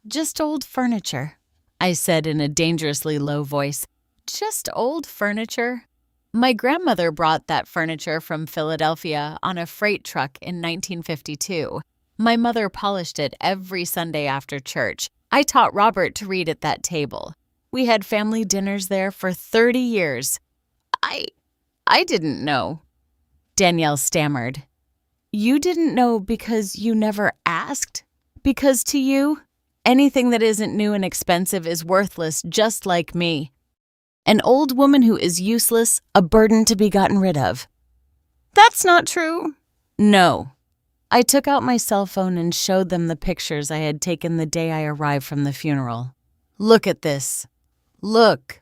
"Just old furniture," I said in a dangerously low voice. "Just old furniture." My grandmother brought that furniture from Philadelphia on a freight truck in 1952. My mother polished it every Sunday after church. I taught Robert to read at that table. We had family dinners there for 30 years. I didn't know." Danielle stammered. "You didn't know because you never asked? Because to you, anything that isn't new and expensive is worthless, just like me. An old woman who is useless, a burden to be gotten rid of." "That's not true." "No." I took out my cell phone and showed them the pictures I had taken the day I arrived from the funeral. Look at this. Look.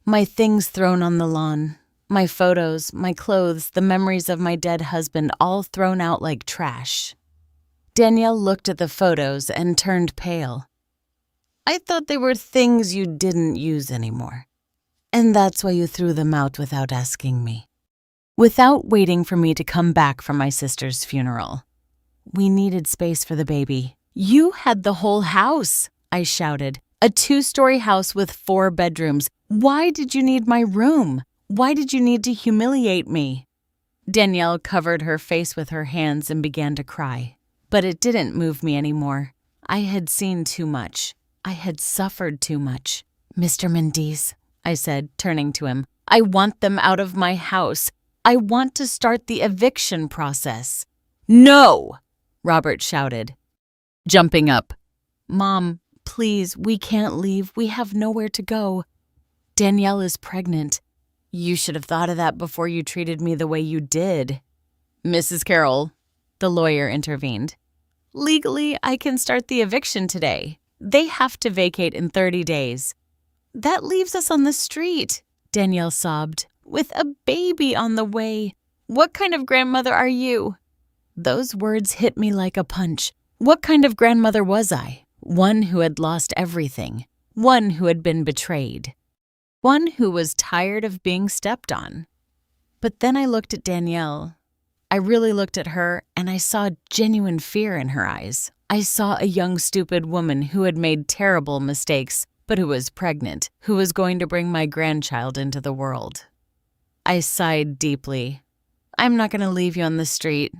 My things thrown on the lawn. My photos, my clothes, the memories of my dead husband all thrown out like trash. Danielle looked at the photos and turned pale. I thought they were things you didn't use anymore. And that's why you threw them out without asking me. Without waiting for me to come back from my sister's funeral. We needed space for the baby. You had the whole house, I shouted. A 2-story house with 4 bedrooms. Why did you need my room? Why did you need to humiliate me? Danielle covered her face with her hands and began to cry. But it didn't move me anymore. I had seen too much. I had suffered too much. Mr. Mendes, I said, turning to him, I want them out of my house. I want to start the eviction process. No! Robert shouted, jumping up. Mom, please, we can't leave. We have nowhere to go. Danielle is pregnant. You should have thought of that before you treated me the way you did. Mrs. Carroll, the lawyer intervened. Legally, I can start the eviction today. They have to vacate in 30 days. That leaves us on the street, Danielle sobbed, with a baby on the way. What kind of grandmother are you? Those words hit me like a punch. What kind of grandmother was I? One who had lost everything. One who had been betrayed. One who was tired of being stepped on. But then I looked at Danielle. I really looked at her, and I saw genuine fear in her eyes. I saw a young, stupid woman who had made terrible mistakes, but who was pregnant, who was going to bring my grandchild into the world. I sighed deeply. I'm not going to leave you on the street,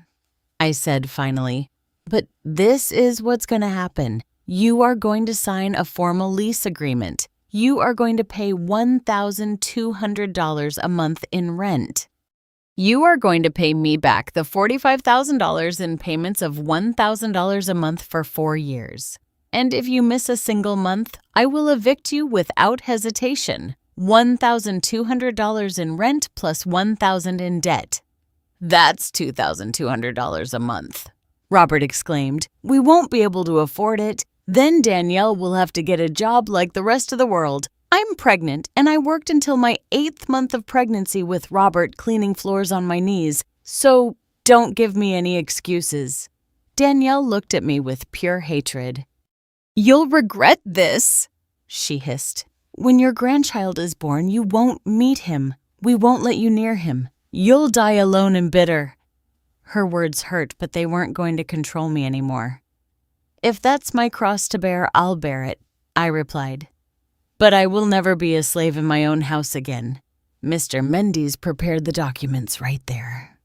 I said finally. But this is what's going to happen. You are going to sign a formal lease agreement. You are going to pay $1,200 a month in rent. You are going to pay me back the $45,000 in payments of $1,000 a month for 4 years. And if you miss a single month, I will evict you without hesitation. $1,200 in rent plus $1,000 in debt. That's $2,200 a month, Robert exclaimed. We won't be able to afford it. Then Danielle will have to get a job like the rest of the world. I'm pregnant, and I worked until my 8th month of pregnancy with Robert cleaning floors on my knees, so don't give me any excuses. Danielle looked at me with pure hatred. You'll regret this, she hissed. When your grandchild is born, you won't meet him. We won't let you near him. You'll die alone and bitter. Her words hurt, but they weren't going to control me anymore. If that's my cross to bear, I'll bear it, I replied. But I will never be a slave in my own house again. Mr. Mendes prepared the documents right there.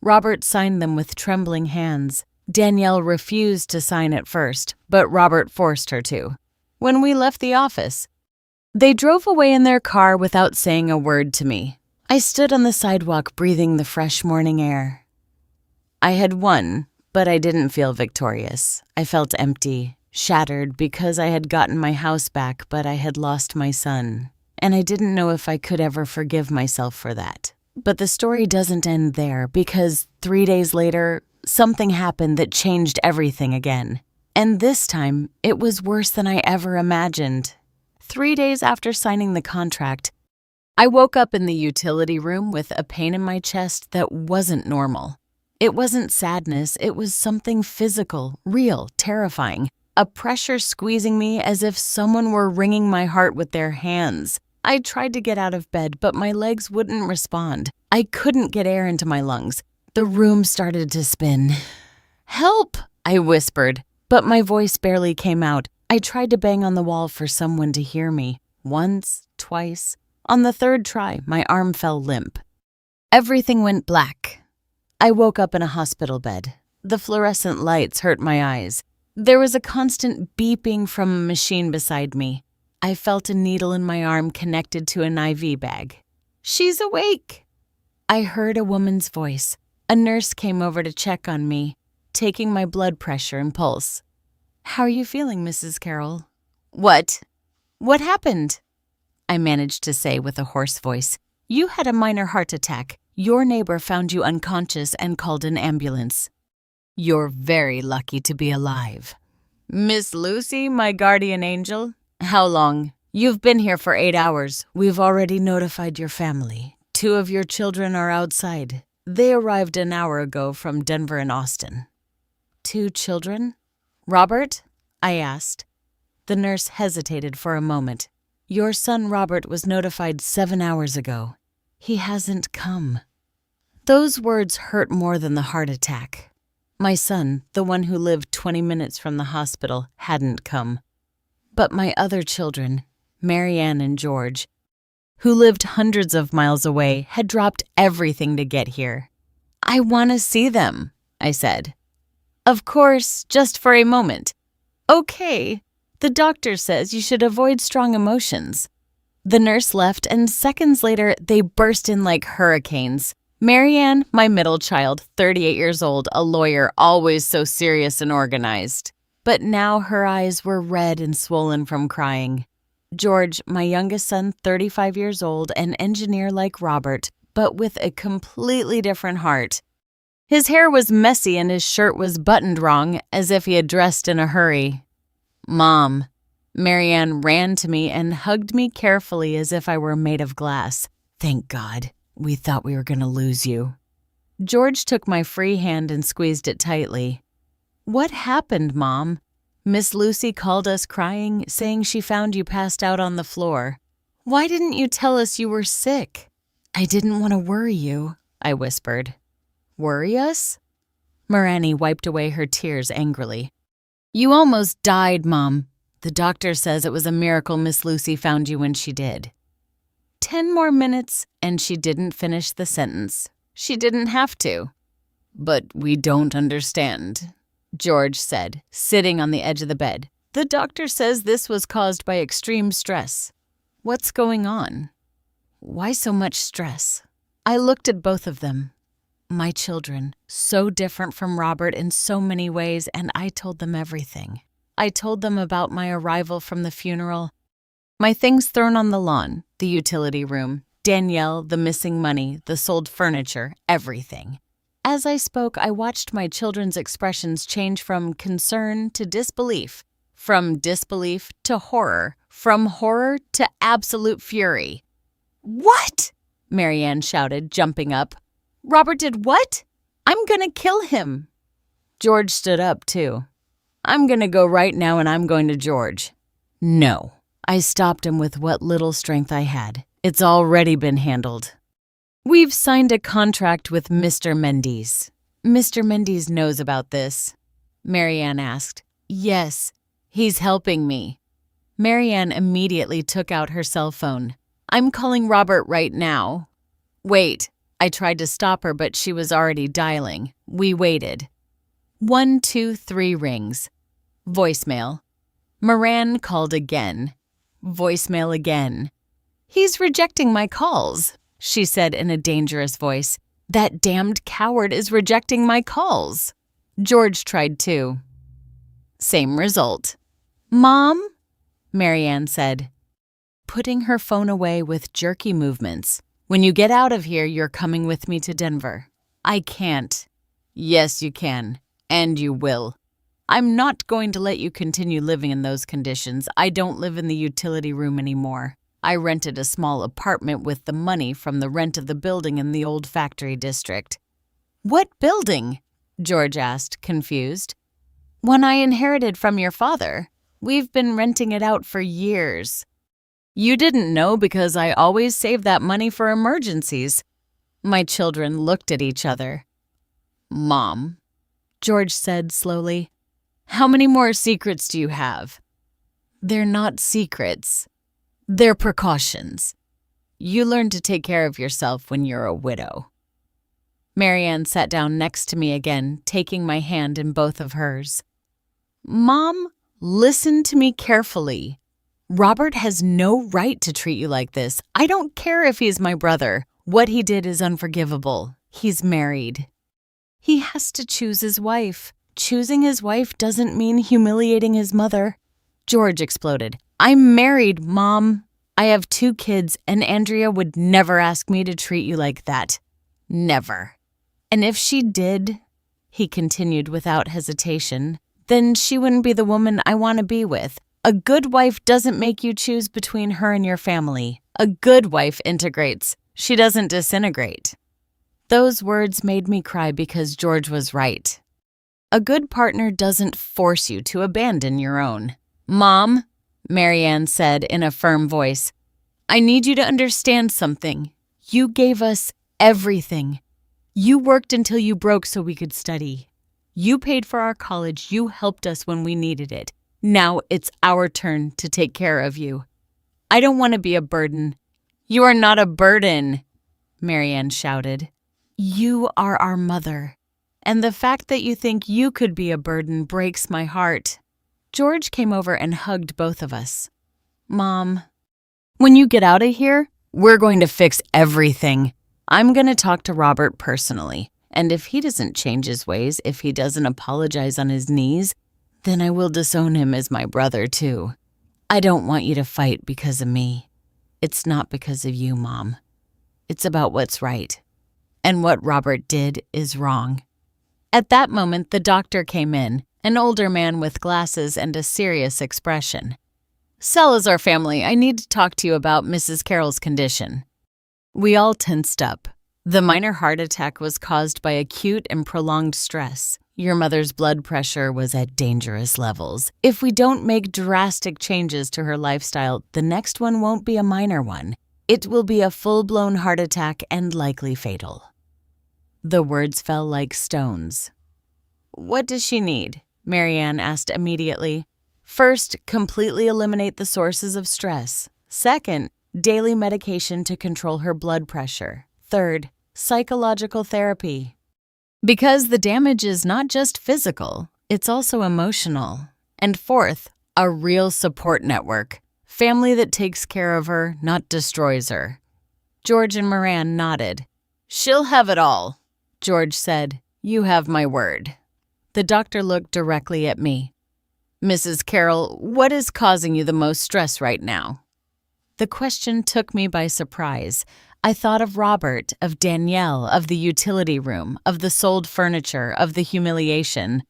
Robert signed them with trembling hands. Danielle refused to sign at first, but Robert forced her to. When we left the office, they drove away in their car without saying a word to me. I stood on the sidewalk breathing the fresh morning air. I had won, but I didn't feel victorious. I felt empty. Shattered because I had gotten my house back, but I had lost my son. And I didn't know if I could ever forgive myself for that. But the story doesn't end there because 3 days later, something happened that changed everything again. And this time, it was worse than I ever imagined. 3 days after signing the contract, I woke up in the utility room with a pain in my chest that wasn't normal. It wasn't sadness, it was something physical, real, terrifying. A pressure squeezing me as if someone were wringing my heart with their hands. I tried to get out of bed, but my legs wouldn't respond. I couldn't get air into my lungs. The room started to spin. Help! I whispered, but my voice barely came out. I tried to bang on the wall for someone to hear me. Once, twice. On the 3rd try, my arm fell limp. Everything went black. I woke up in a hospital bed. The fluorescent lights hurt my eyes. There was a constant beeping from a machine beside me. I felt a needle in my arm connected to an IV bag. She's awake! I heard a woman's voice. A nurse came over to check on me, taking my blood pressure and pulse. How are you feeling, Mrs. Carroll? What happened? I managed to say with a hoarse voice. You had a minor heart attack. Your neighbor found you unconscious and called an ambulance. You're very lucky to be alive. Miss Lucy, my guardian angel? How long? You've been here for 8 hours. We've already notified your family. 2 of your children are outside. They arrived an hour ago from Denver and Austin. 2 children? Robert? I asked. The nurse hesitated for a moment. Your son Robert was notified 7 hours ago. He hasn't come. Those words hurt more than the heart attack. My son, the one who lived 20 minutes from the hospital, hadn't come. But my other children, Marianne and George, who lived hundreds of miles away, had dropped everything to get here. I want to see them, I said. Of course, just for a moment. Okay, the doctor says you should avoid strong emotions. The nurse left, and seconds later, they burst in like hurricanes. Marianne, my middle child, 38 years old, a lawyer, always so serious and organized. But now her eyes were red and swollen from crying. George, my youngest son, 35 years old, an engineer like Robert, but with a completely different heart. His hair was messy and his shirt was buttoned wrong, as if he had dressed in a hurry. Mom. Marianne ran to me and hugged me carefully as if I were made of glass. Thank God. We thought we were going to lose you. George took my free hand and squeezed it tightly. What happened, Mom? Miss Lucy called us crying, saying she found you passed out on the floor. Why didn't you tell us you were sick? I didn't want to worry you, I whispered. Worry us? Marani wiped away her tears angrily. You almost died, Mom. The doctor says it was a miracle Miss Lucy found you when she did. 10 more minutes, and she didn't finish the sentence. She didn't have to. But we don't understand, George said, sitting on the edge of the bed. The doctor says this was caused by extreme stress. What's going on? Why so much stress? I looked at both of them. My children, so different from Robert in so many ways, and I told them everything. I told them about my arrival from the funeral, my things thrown on the lawn, the utility room, Danielle, the missing money, the sold furniture, everything. As I spoke, I watched my children's expressions change from concern to disbelief, from disbelief to horror, from horror to absolute fury. What? Marianne shouted, jumping up. Robert did what? I'm gonna kill him. George stood up, too. I'm gonna go right now and I'm going to George. No. I stopped him with what little strength I had. It's already been handled. We've signed a contract with Mr. Mendes. Mr. Mendes knows about this. Marianne asked. Yes, he's helping me. Marianne immediately took out her cell phone. I'm calling Robert right now. Wait. I tried to stop her, but she was already dialing. We waited. 1, 2, 3 rings. Voicemail. Moran called again. Voicemail again. He's rejecting my calls, she said in a dangerous voice. That damned coward is rejecting my calls. George tried too. Same result. Mom? Marianne said, putting her phone away with jerky movements. When you get out of here, you're coming with me to Denver. I can't. Yes, you can. And you will. I'm not going to let you continue living in those conditions. I don't live in the utility room anymore. I rented a small apartment with the money from the rent of the building in the old factory district. What building? George asked, confused. One I inherited from your father. We've been renting it out for years. You didn't know because I always save that money for emergencies. My children looked at each other. Mom, George said slowly, how many more secrets do you have? They're not secrets. They're precautions. You learn to take care of yourself when you're a widow. Marianne sat down next to me again, taking my hand in both of hers. Mom, listen to me carefully. Robert has no right to treat you like this. I don't care if he's my brother. What he did is unforgivable. He's married. He has to choose his wife. Choosing his wife doesn't mean humiliating his mother. George exploded. I'm married, Mom. I have 2 kids, and Andrea would never ask me to treat you like that. Never. And if she did, he continued without hesitation, then she wouldn't be the woman I want to be with. A good wife doesn't make you choose between her and your family. A good wife integrates. She doesn't disintegrate. Those words made me cry because George was right. A good partner doesn't force you to abandon your own. Mom, Marianne said in a firm voice, I need you to understand something. You gave us everything. You worked until you broke so we could study. You paid for our college. You helped us when we needed it. Now it's our turn to take care of you. I don't want to be a burden. You are not a burden, Marianne shouted. You are our mother. And the fact that you think you could be a burden breaks my heart. George came over and hugged both of us. Mom, when you get out of here, we're going to fix everything. I'm going to talk to Robert personally, and if he doesn't change his ways, if he doesn't apologize on his knees, then I will disown him as my brother too. I don't want you to fight because of me. It's not because of you, Mom. It's about what's right. And what Robert did is wrong. At that moment, the doctor came in, an older man with glasses and a serious expression. Salazar family, I need to talk to you about Mrs. Carroll's condition. We all tensed up. The minor heart attack was caused by acute and prolonged stress. Your mother's blood pressure was at dangerous levels. If we don't make drastic changes to her lifestyle, the next one won't be a minor one. It will be a full-blown heart attack and likely fatal. The words fell like stones. What does she need? Marianne asked immediately. First, completely eliminate the sources of stress. Second, daily medication to control her blood pressure. Third, psychological therapy. Because the damage is not just physical, it's also emotional. And fourth, a real support network. Family that takes care of her, not destroys her. George and Moran nodded. She'll have it all. George said, You have my word. The doctor looked directly at me. Mrs. Carroll, what is causing you the most stress right now? The question took me by surprise. I thought of Robert, of Danielle, of the utility room, of the sold furniture, of the humiliation.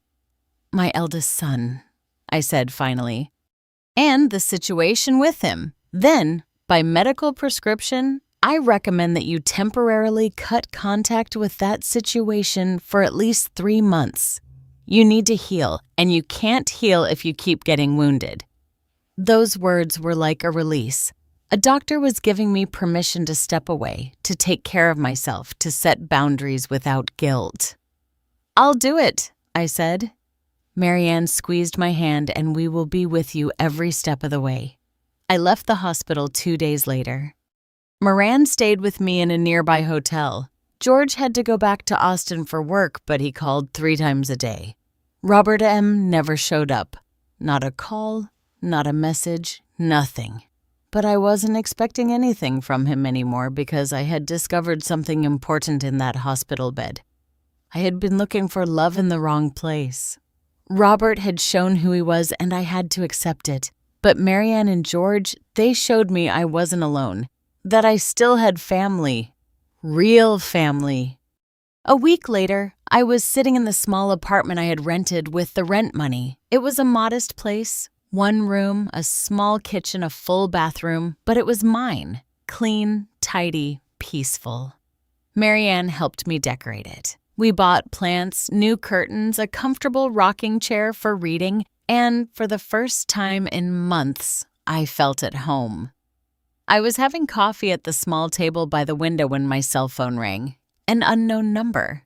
My eldest son, I said finally. And the situation with him. Then, by medical prescription, I recommend that you temporarily cut contact with that situation for at least 3 months. You need to heal, and you can't heal if you keep getting wounded. Those words were like a release. A doctor was giving me permission to step away, to take care of myself, to set boundaries without guilt. I'll do it, I said. Marianne squeezed my hand, and we will be with you every step of the way. I left the hospital 2 days later. Moran stayed with me in a nearby hotel. George had to go back to Austin for work, but he called 3 times a day. Robert M. never showed up. Not a call, not a message, nothing. But I wasn't expecting anything from him anymore because I had discovered something important in that hospital bed. I had been looking for love in the wrong place. Robert had shown who he was, and I had to accept it. But Marianne and George, they showed me I wasn't alone, that I still had family. Real family. A week later, I was sitting in the small apartment I had rented with the rent money. It was a modest place, 1 room, a small kitchen, a full bathroom, but it was mine. Clean, tidy, peaceful. Marianne helped me decorate it. We bought plants, new curtains, a comfortable rocking chair for reading, and for the first time in months, I felt at home. I was having coffee at the small table by the window when my cell phone rang. An unknown number.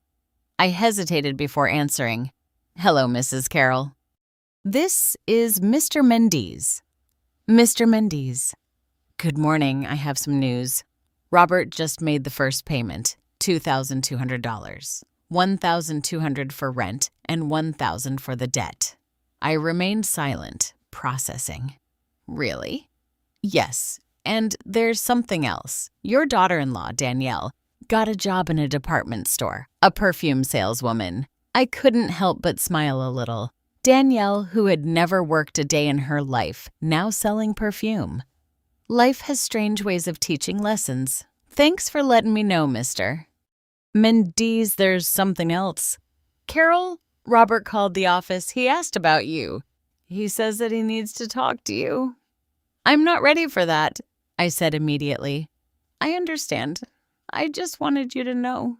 I hesitated before answering. Hello, Mrs. Carroll. This is Mr. Mendes. Mr. Mendes. Good morning, I have some news. Robert just made the first payment, $2,200. $1,200 for rent and $1,000 for the debt. I remained silent, processing. Really? Yes. And there's something else. Your daughter-in-law, Danielle, got a job in a department store, a perfume saleswoman. I couldn't help but smile a little. Danielle, who had never worked a day in her life, now selling perfume. Life has strange ways of teaching lessons. Thanks for letting me know, mister. Mendes, there's something else. Carol, Robert called the office. He asked about you. He says that he needs to talk to you. I'm not ready for that, I said immediately. I understand. I just wanted you to know.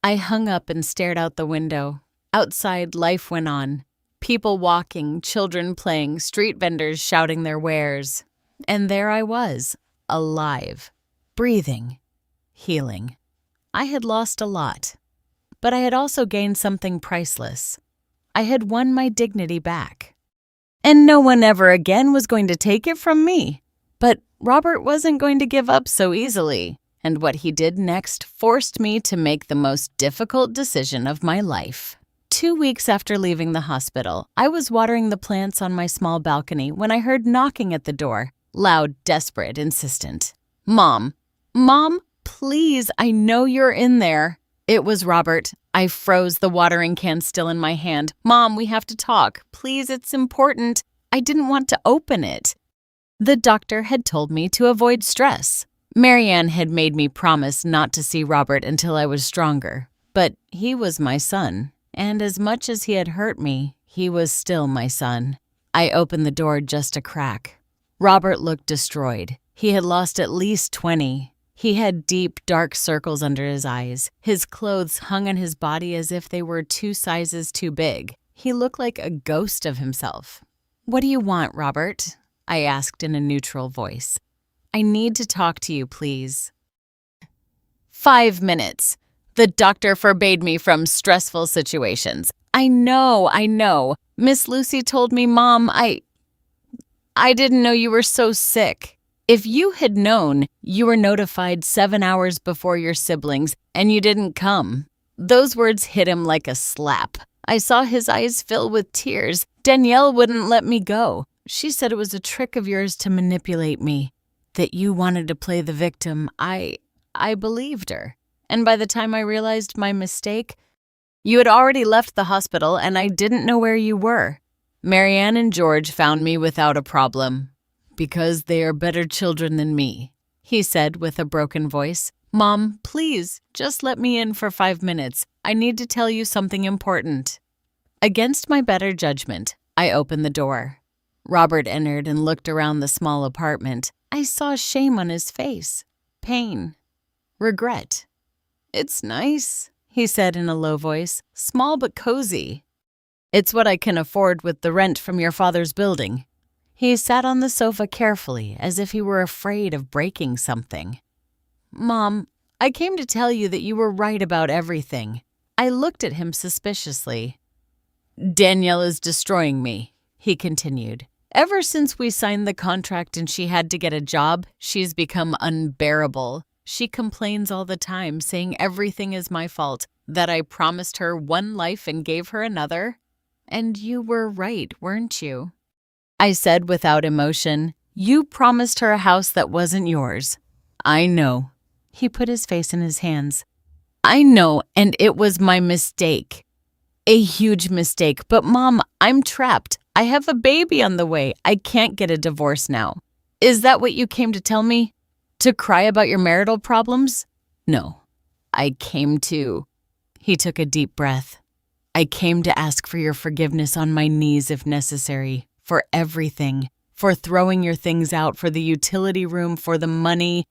I hung up and stared out the window. Outside, life went on. People walking, children playing, street vendors shouting their wares. And there I was, alive, breathing, healing. I had lost a lot, but I had also gained something priceless. I had won my dignity back. And no one ever again was going to take it from me. But Robert wasn't going to give up so easily, and what he did next forced me to make the most difficult decision of my life. 2 weeks after leaving the hospital, I was watering the plants on my small balcony when I heard knocking at the door, loud, desperate, insistent. Mom, please, I know you're in there. It was Robert. I froze, the watering can still in my hand. Mom, we have to talk. Please, it's important. I didn't want to open it. The doctor had told me to avoid stress. Marianne had made me promise not to see Robert until I was stronger. But he was my son, and as much as he had hurt me, he was still my son. I opened the door just a crack. Robert looked destroyed. He had lost at least 20. He had deep, dark circles under his eyes. His clothes hung on his body as if they were 2 sizes too big. He looked like a ghost of himself. What do you want, Robert? I asked in a neutral voice. I need to talk to you, please. 5 minutes. The doctor forbade me from stressful situations. I know. Miss Lucy told me, Mom, I didn't know you were so sick. If you had known, you were notified 7 hours before your siblings, and you didn't come. Those words hit him like a slap. I saw his eyes fill with tears. Danielle wouldn't let me go. She said it was a trick of yours to manipulate me, that you wanted to play the victim. I believed her. And by the time I realized my mistake, you had already left the hospital and I didn't know where you were. Marianne and George found me without a problem. Because they are better children than me, he said with a broken voice. Mom, please, just let me in for 5 minutes. I need to tell you something important. Against my better judgment, I opened the door. Robert entered and looked around the small apartment. I saw shame on his face, pain, regret. It's nice, he said in a low voice, small but cozy. It's what I can afford with the rent from your father's building. He sat on the sofa carefully, as if he were afraid of breaking something. Mom, I came to tell you that you were right about everything. I looked at him suspiciously. Danielle is destroying me, he continued. Ever since we signed the contract and she had to get a job, she's become unbearable. She complains all the time, saying everything is my fault, that I promised her one life and gave her another. And you were right, weren't you? I said without emotion, you promised her a house that wasn't yours. I know. He put his face in his hands. I know, and it was my mistake. A huge mistake, but Mom, I'm trapped. I have a baby on the way. I can't get a divorce now. Is that what you came to tell me? To cry about your marital problems? No. I came to... He took a deep breath. I came to ask for your forgiveness on my knees if necessary. For everything, for throwing your things out, for the utility room, for the money,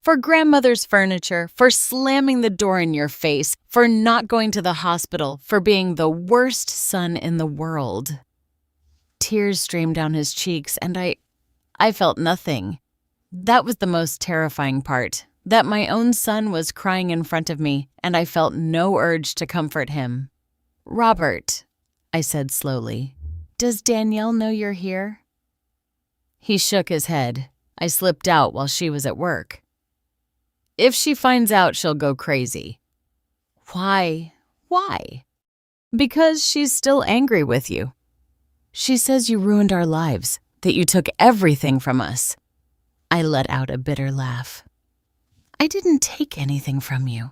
for grandmother's furniture, for slamming the door in your face, for not going to the hospital, for being the worst son in the world. Tears streamed down his cheeks, and I felt nothing. That was the most terrifying part, that my own son was crying in front of me, and I felt no urge to comfort him. Robert, I said slowly. Does Danielle know you're here? He shook his head. I slipped out while she was at work. If she finds out, she'll go crazy. Why? Because she's still angry with you. She says you ruined our lives, that you took everything from us. I let out a bitter laugh. I didn't take anything from you.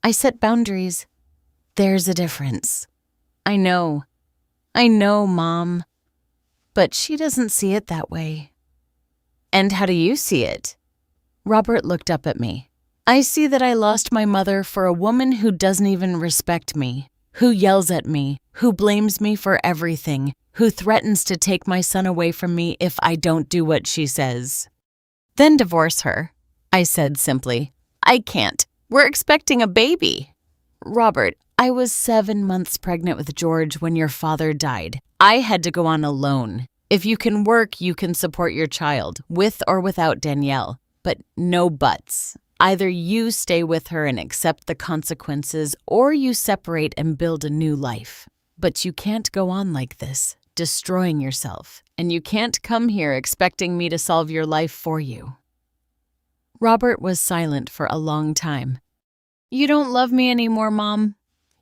I set boundaries. There's a difference. I know, Mom. But she doesn't see it that way. And how do you see it? Robert looked up at me. I see that I lost my mother for a woman who doesn't even respect me. who yells at me, who blames me for everything, who threatens to take my son away from me if I don't do what she says. Then divorce her, I said simply. I can't. We're expecting a baby. Robert, I was 7 months pregnant with George when your father died. I had to go on alone. If you can work, you can support your child, with or without Danielle. But no buts. Either you stay with her and accept the consequences, or you separate and build a new life. But you can't go on like this, destroying yourself, and you can't come here expecting me to solve your life for you. Robert was silent for a long time. You don't love me anymore, Mom?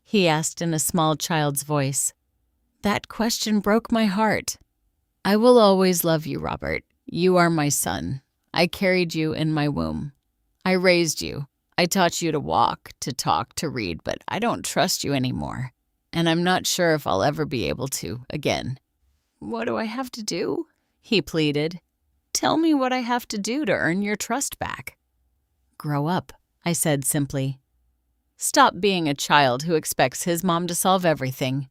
He asked in a small child's voice. That question broke my heart. I will always love you, Robert. You are my son. I carried you in my womb. I raised you. I taught you to walk, to talk, to read, but I don't trust you anymore. And I'm not sure if I'll ever be able to again. What do I have to do? He pleaded. Tell me what I have to do to earn your trust back. Grow up, I said simply. Stop being a child who expects his mom to solve everything.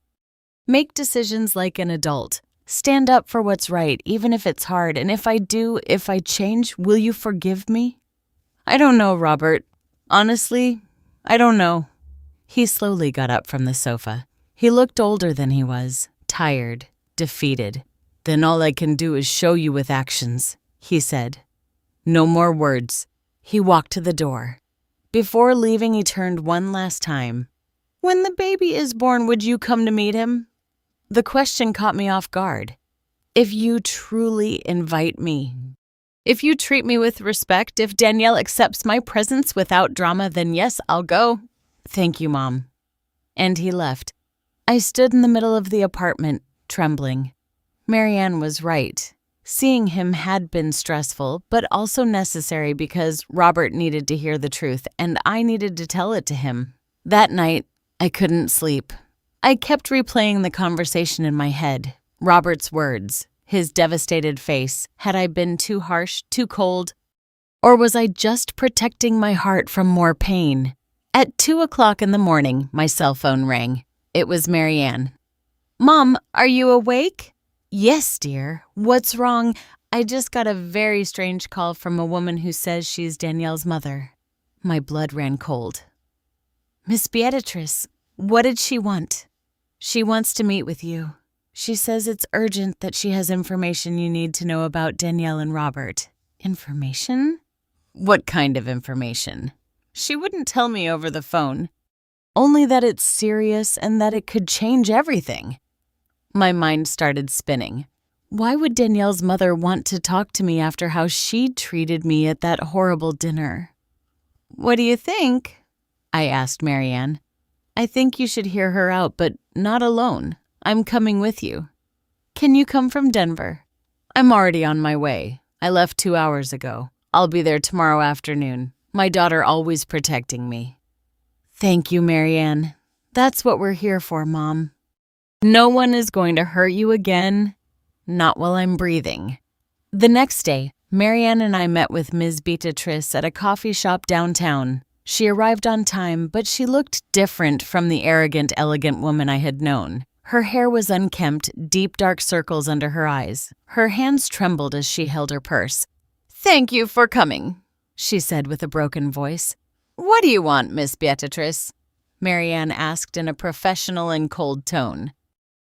Make decisions like an adult. Stand up for what's right, even if it's hard, and if I change, will you forgive me? I don't know, Robert. Honestly, I don't know. He slowly got up from the sofa. He looked older than he was, tired, defeated. Then all I can do is show you with actions, he said. No more words. He walked to the door. Before leaving, he turned one last time. When the baby is born, would you come to meet him? The question caught me off guard. If you truly invite me, if you treat me with respect, if Danielle accepts my presence without drama, then yes, I'll go. Thank you, Mom. And he left. I stood in the middle of the apartment, trembling. Marianne was right. Seeing him had been stressful, but also necessary because Robert needed to hear the truth, and I needed to tell it to him. That night, I couldn't sleep. I kept replaying the conversation in my head. Robert's words, his devastated face. Had I been too harsh, too cold? Or was I just protecting my heart from more pain? At 2:00 in the morning, my cell phone rang. It was Marianne. Mom, are you awake? Yes, dear. What's wrong? I just got a very strange call from a woman who says she's Danielle's mother. My blood ran cold. Miss Beatrice, what did she want? She wants to meet with you. She says it's urgent that she has information you need to know about Danielle and Robert. Information? What kind of information? She wouldn't tell me over the phone. Only that it's serious and that it could change everything. My mind started spinning. Why would Danielle's mother want to talk to me after how she treated me at that horrible dinner? What do you think? I asked Marianne. I think you should hear her out, but not alone. I'm coming with you. Can you come from Denver? I'm already on my way. I left 2 hours ago. I'll be there tomorrow afternoon. My daughter always protecting me. Thank you, Marianne. That's what we're here for, Mom. No one is going to hurt you again. Not while I'm breathing. The next day, Marianne and I met with Ms. Beatrice at a coffee shop downtown. She arrived on time, but she looked different from the arrogant, elegant woman I had known. Her hair was unkempt, deep dark circles under her eyes. Her hands trembled as she held her purse. Thank you for coming, she said with a broken voice. What do you want, Miss Beatrice? Marianne asked in a professional and cold tone.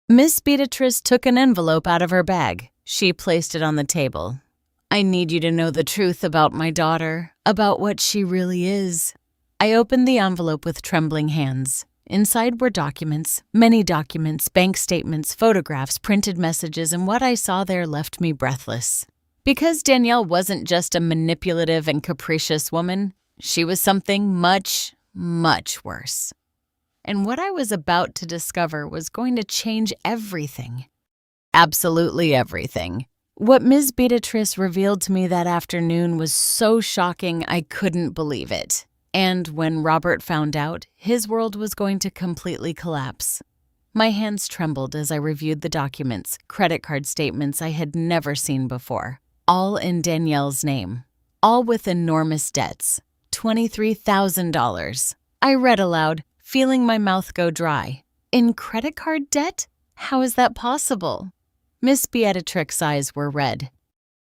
Miss Beatrice took an envelope out of her bag. She placed it on the table. I need you to know the truth about my daughter, about what she really is. I opened the envelope with trembling hands. Inside were documents, many documents, bank statements, photographs, printed messages, and what I saw there left me breathless. Because Danielle wasn't just a manipulative and capricious woman, she was something much, much worse. And what I was about to discover was going to change everything. Absolutely everything. What Ms. Beatrice revealed to me that afternoon was so shocking I couldn't believe it. And when Robert found out, his world was going to completely collapse. My hands trembled as I reviewed the documents, credit card statements I had never seen before, all in Danielle's name, all with enormous debts, $23,000. I read aloud, feeling my mouth go dry. In credit card debt? How is that possible? Miss Beatrix's eyes were red.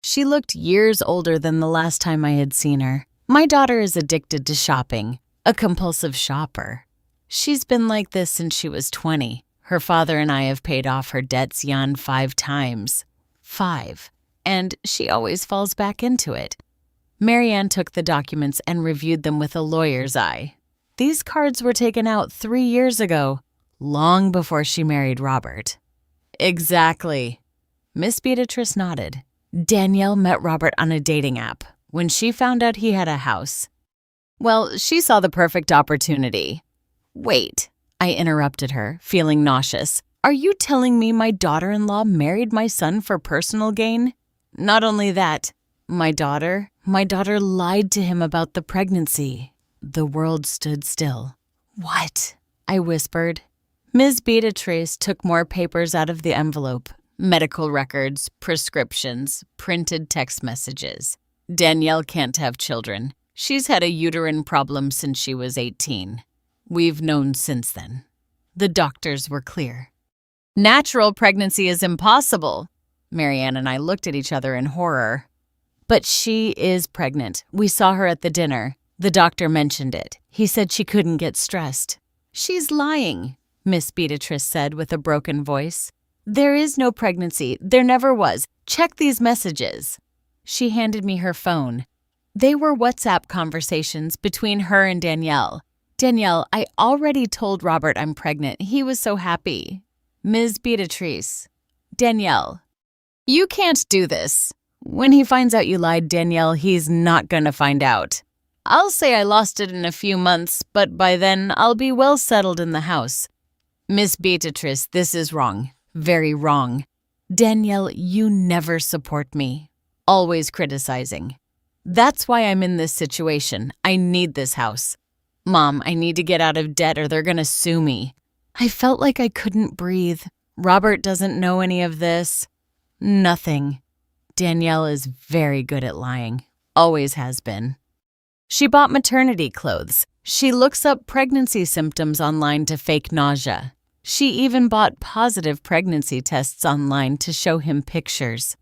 She looked years older than the last time I had seen her. My daughter is addicted to shopping, a compulsive shopper. She's been like this since she was 20. Her father and I have paid off her debts beyond 5 times. 5. And she always falls back into it. Marianne took the documents and reviewed them with a lawyer's eye. These cards were taken out 3 years ago, long before she married Robert. Exactly. Miss Beatrice nodded. Danielle met Robert on a dating app when she found out he had a house. Well, she saw the perfect opportunity. Wait, I interrupted her, feeling nauseous. Are you telling me my daughter-in-law married my son for personal gain? Not only that, my daughter lied to him about the pregnancy. The world stood still. What? I whispered. Ms. Beatrice took more papers out of the envelope. Medical records, prescriptions, printed text messages. Danielle can't have children. She's had a uterine problem since she was 18. We've known since then. The doctors were clear. Natural pregnancy is impossible. Marianne and I looked at each other in horror. But she is pregnant. We saw her at the dinner. The doctor mentioned it. He said she couldn't get stressed. She's lying, Miss Beatrice said with a broken voice. There is no pregnancy. There never was. Check these messages. She handed me her phone. They were WhatsApp conversations between her and Danielle. Danielle, I already told Robert I'm pregnant. He was so happy. Ms. Beatrice. Danielle. You can't do this. When he finds out you lied, Danielle, he's not gonna find out. I'll say I lost it in a few months, but by then I'll be well settled in the house. Miss Beatrice, this is wrong. Very wrong. Danielle, you never support me. Always criticizing. That's why I'm in this situation. I need this house. Mom, I need to get out of debt or they're gonna sue me. I felt like I couldn't breathe. Robert doesn't know any of this. Nothing. Danielle is very good at lying. Always has been. She bought maternity clothes. She looks up pregnancy symptoms online to fake nausea. She even bought positive pregnancy tests online to show him pictures.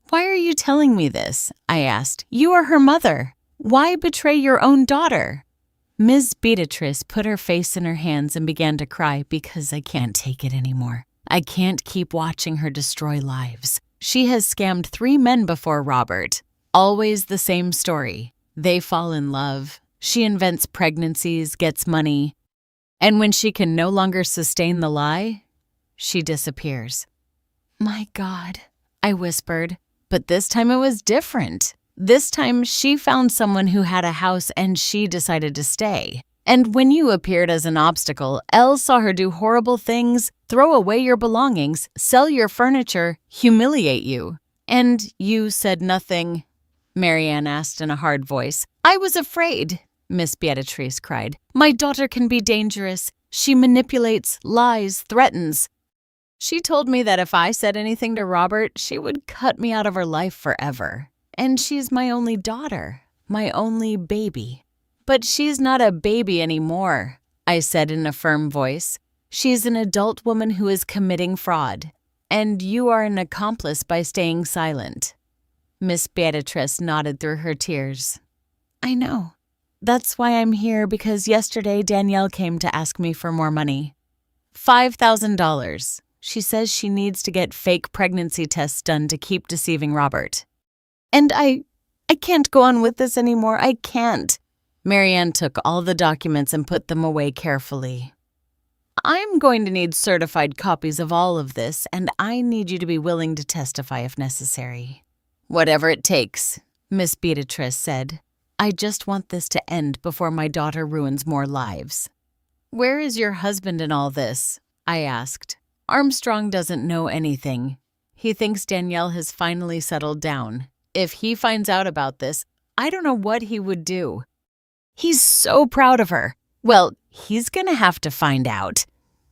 Why are you telling me this? I asked. You are her mother. Why betray your own daughter? Ms. Beatrice put her face in her hands and began to cry because I can't take it anymore. I can't keep watching her destroy lives. She has scammed 3 men before Robert. Always the same story. They fall in love. She invents pregnancies, gets money. And when she can no longer sustain the lie, she disappears. My God, I whispered. But this time it was different. This time she found someone who had a house and she decided to stay. And when you appeared as an obstacle, Elle saw her do horrible things, throw away your belongings, sell your furniture, humiliate you. And you said nothing, Marianne asked in a hard voice. I was afraid, Miss Beatrice cried. My daughter can be dangerous. She manipulates, lies, threatens. She told me that if I said anything to Robert, she would cut me out of her life forever. And she's my only daughter, my only baby. But she's not a baby anymore, I said in a firm voice. She's an adult woman who is committing fraud. And you are an accomplice by staying silent. Miss Beatrice nodded through her tears. I know. That's why I'm here, because yesterday Danielle came to ask me for more money. $5,000. She says she needs to get fake pregnancy tests done to keep deceiving Robert. And I can't go on with this anymore. I can't. Marianne took all the documents and put them away carefully. I'm going to need certified copies of all of this, and I need you to be willing to testify if necessary. Whatever it takes, Miss Beatrice said. I just want this to end before my daughter ruins more lives. Where is your husband in all this? I asked. Armstrong doesn't know anything. He thinks Danielle has finally settled down. If he finds out about this, I don't know what he would do. He's so proud of her. Well, he's gonna have to find out,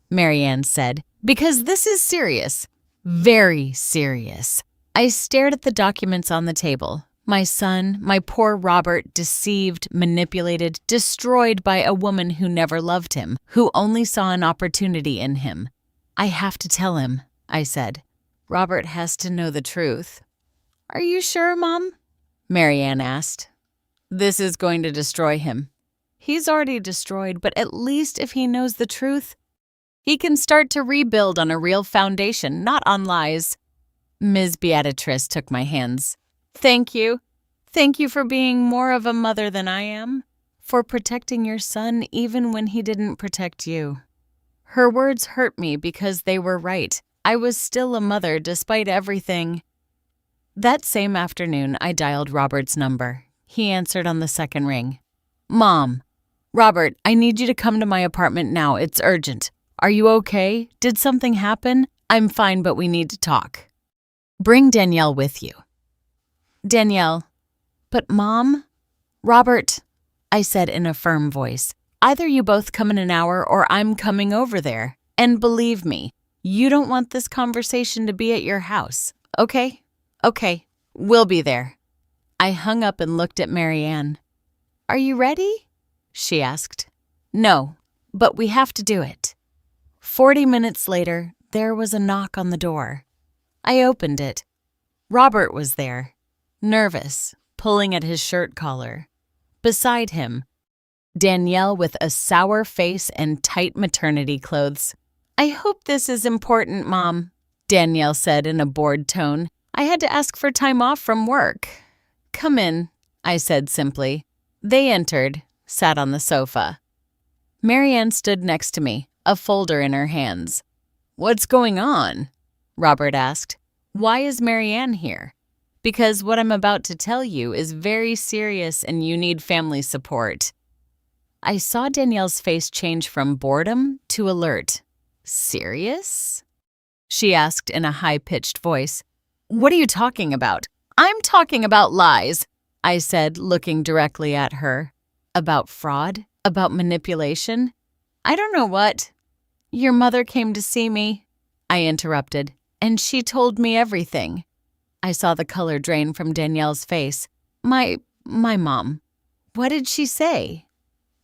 Marianne said, because this is serious. Very serious. I stared at the documents on the table. My son, my poor Robert, deceived, manipulated, destroyed by a woman who never loved him, who only saw an opportunity in him. I have to tell him, I said. Robert has to know the truth. Are you sure, Mom? Marianne asked. This is going to destroy him. He's already destroyed, but at least if he knows the truth, he can start to rebuild on a real foundation, not on lies. Ms. Beatrice took my hands. Thank you. Thank you for being more of a mother than I am, for protecting your son even when he didn't protect you. Her words hurt me because they were right. I was still a mother despite everything. That same afternoon, I dialed Robert's number. He answered on the second ring. Mom, Robert, I need you to come to my apartment now. It's urgent. Are you okay? Did something happen? I'm fine, but we need to talk. Bring Danielle with you. Danielle. But Mom? Robert, I said in a firm voice. Either you both come in an hour or I'm coming over there. And believe me, you don't want this conversation to be at your house, okay? Okay, we'll be there. I hung up and looked at Marianne. Are you ready? She asked. No, but we have to do it. 40 minutes later, there was a knock on the door. I opened it. Robert was there, nervous, pulling at his shirt collar. Beside him, Danielle with a sour face and tight maternity clothes. I hope this is important, Mom, Danielle said in a bored tone. I had to ask for time off from work. Come in, I said simply. They entered, sat on the sofa. Marianne stood next to me, a folder in her hands. What's going on? Robert asked. Why is Marianne here? Because what I'm about to tell you is very serious and you need family support. I saw Danielle's face change from boredom to alert. Serious? She asked in a high-pitched voice. What are you talking about? I'm talking about lies, I said, looking directly at her. About fraud? About manipulation? I don't know what. Your mother came to see me, I interrupted, and she told me everything. I saw the color drain from Danielle's face. My mom. What did she say?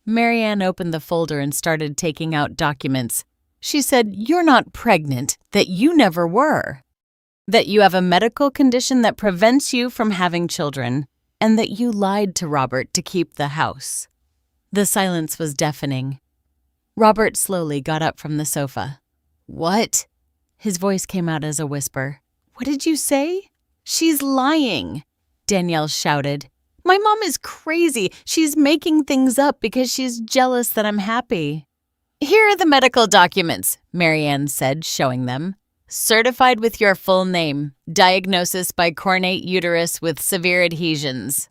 Marianne opened the folder and started taking out documents. She said, you're not pregnant, that you never were. That you have a medical condition that prevents you from having children, and that you lied to Robert to keep the house. The silence was deafening. Robert slowly got up from the sofa. What? His voice came out as a whisper. What did you say? She's lying, Danielle shouted. My mom is crazy. She's making things up because she's jealous that I'm happy. Here are the medical documents, Marianne said, showing them. Certified with your full name. Diagnosis by cornate uterus with severe adhesions.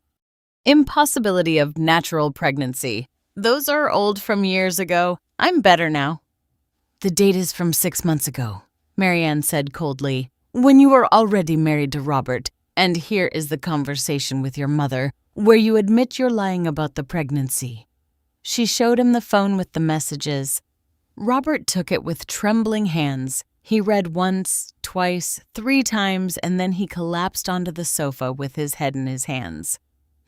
Impossibility of natural pregnancy. Those are old from years ago. I'm better now. The date is from 6 months ago, Marianne said coldly, when you were already married to Robert. And here is the conversation with your mother, where you admit you're lying about the pregnancy. She showed him the phone with the messages. Robert took it with trembling hands. He read once, twice, 3 times, and then he collapsed onto the sofa with his head in his hands.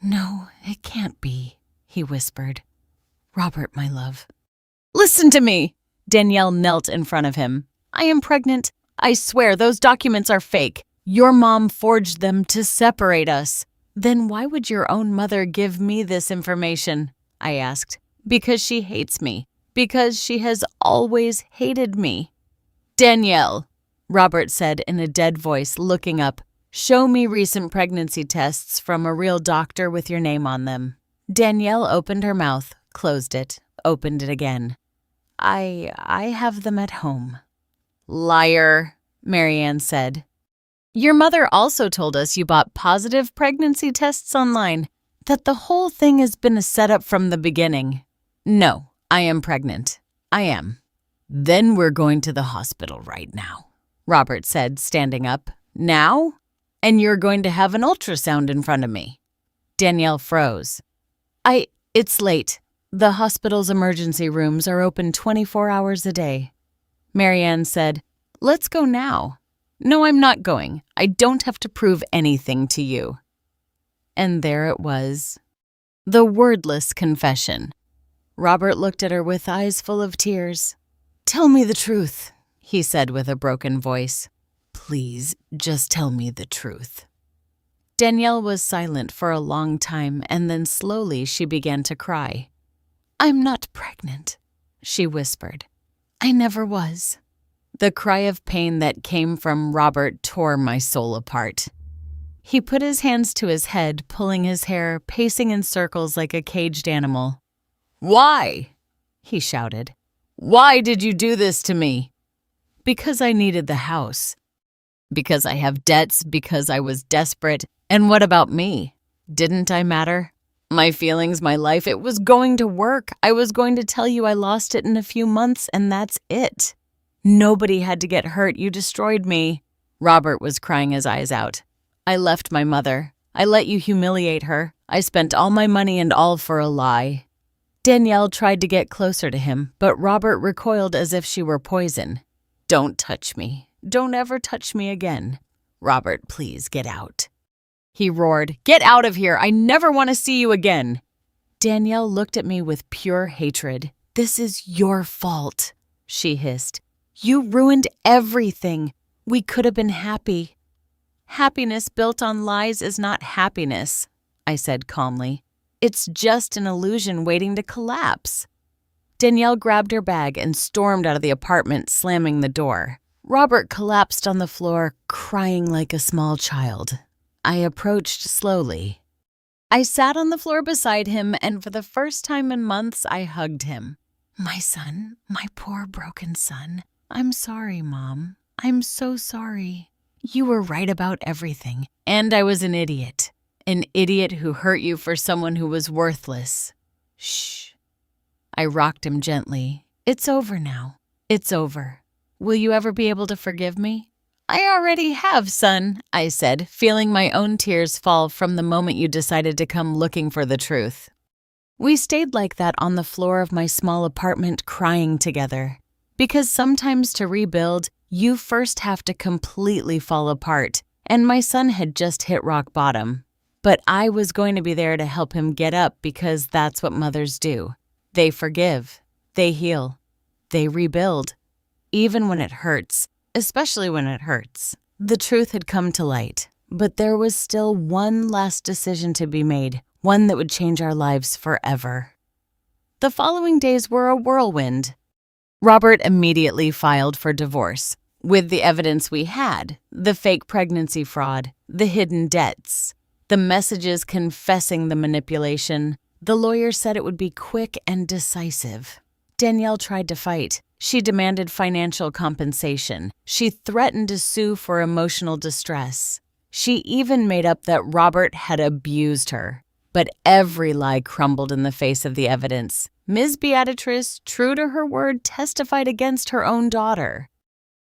No, it can't be, he whispered. Robert, my love. Listen to me! Danielle knelt in front of him. I am pregnant. I swear those documents are fake. Your mom forged them to separate us. Then why would your own mother give me this information? I asked. Because she hates me. Because she has always hated me. Danielle, Robert said in a dead voice, looking up. Show me recent pregnancy tests from a real doctor with your name on them. Danielle opened her mouth, closed it, opened it again. I have them at home. Liar, Marianne said. Your mother also told us you bought positive pregnancy tests online, that the whole thing has been a setup from the beginning. No, I am pregnant. I am. Then we're going to the hospital right now, Robert said, standing up. Now? And you're going to have an ultrasound in front of me. Danielle froze. It's late. The hospital's emergency rooms are open 24 hours a day. Marianne said, let's go now. No, I'm not going. I don't have to prove anything to you. And there it was. The wordless confession. Robert looked at her with eyes full of tears. "Tell me the truth," he said with a broken voice. "Please, just tell me the truth." Danielle was silent for a long time, and then slowly she began to cry. "I'm not pregnant," she whispered. "I never was." The cry of pain that came from Robert tore my soul apart. He put his hands to his head, pulling his hair, pacing in circles like a caged animal. "Why?" he shouted. "Why did you do this to me?" "Because I needed the house. Because I have debts, because I was desperate. And what about me? Didn't I matter? My feelings, my life, it was going to work. I was going to tell you I lost it in a few months, and that's it. Nobody had to get hurt. You destroyed me." Robert was crying his eyes out. "I left my mother. I let you humiliate her. I spent all my money and all for a lie." Danielle tried to get closer to him, but Robert recoiled as if she were poison. "Don't touch me. Don't ever touch me again. Robert, please get out." He roared, "Get out of here! I never want to see you again!" Danielle looked at me with pure hatred. "This is your fault," she hissed. "You ruined everything. We could have been happy." "Happiness built on lies is not happiness," I said calmly. "It's just an illusion waiting to collapse." Danielle grabbed her bag and stormed out of the apartment, slamming the door. Robert collapsed on the floor, crying like a small child. I approached slowly. I sat on the floor beside him, and for the first time in months, I hugged him. "My son, my poor broken son. I'm sorry, Mom. I'm so sorry. You were right about everything, and I was an idiot. An idiot who hurt you for someone who was worthless." "Shh." I rocked him gently. "It's over now. It's over. Will you ever be able to forgive me?" "I already have, son," I said, feeling my own tears fall from the moment you decided to come looking for the truth. We stayed like that on the floor of my small apartment, crying together. Because sometimes to rebuild, you first have to completely fall apart, and my son had just hit rock bottom. But I was going to be there to help him get up because that's what mothers do. They forgive, they heal, they rebuild. Even when it hurts, especially when it hurts. The truth had come to light, but there was still one last decision to be made, one that would change our lives forever. The following days were a whirlwind. Robert immediately filed for divorce, with the evidence we had, the fake pregnancy fraud, the hidden debts, the messages confessing the manipulation. The lawyer said it would be quick and decisive. Danielle tried to fight. She demanded financial compensation. She threatened to sue for emotional distress. She even made up that Robert had abused her. But every lie crumbled in the face of the evidence. Ms. Beatrice, true to her word, testified against her own daughter.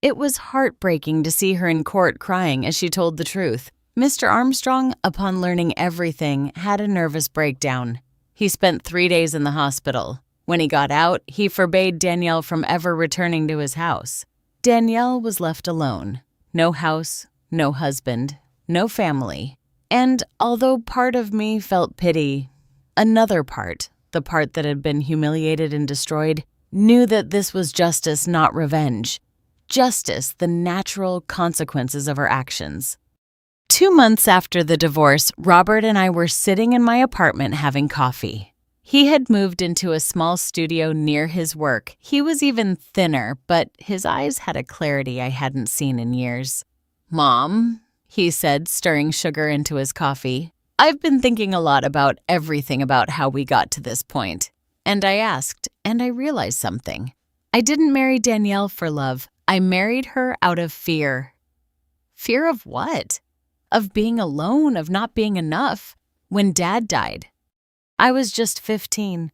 It was heartbreaking to see her in court crying as she told the truth. Mr. Armstrong, upon learning everything, had a nervous breakdown. He spent 3 days in the hospital. When he got out, he forbade Danielle from ever returning to his house. Danielle was left alone. No house, no husband, no family. And although part of me felt pity, another part, the part that had been humiliated and destroyed, knew that this was justice, not revenge. Justice, the natural consequences of her actions. 2 months after the divorce, Robert and I were sitting in my apartment having coffee. He had moved into a small studio near his work. He was even thinner, but his eyes had a clarity I hadn't seen in years. "Mom," he said, stirring sugar into his coffee, "I've been thinking a lot about everything about how we got to this point." And I asked, and I realized something. I didn't marry Danielle for love. I married her out of fear. Fear of what? Of being alone, of not being enough. When Dad died, I was just 15,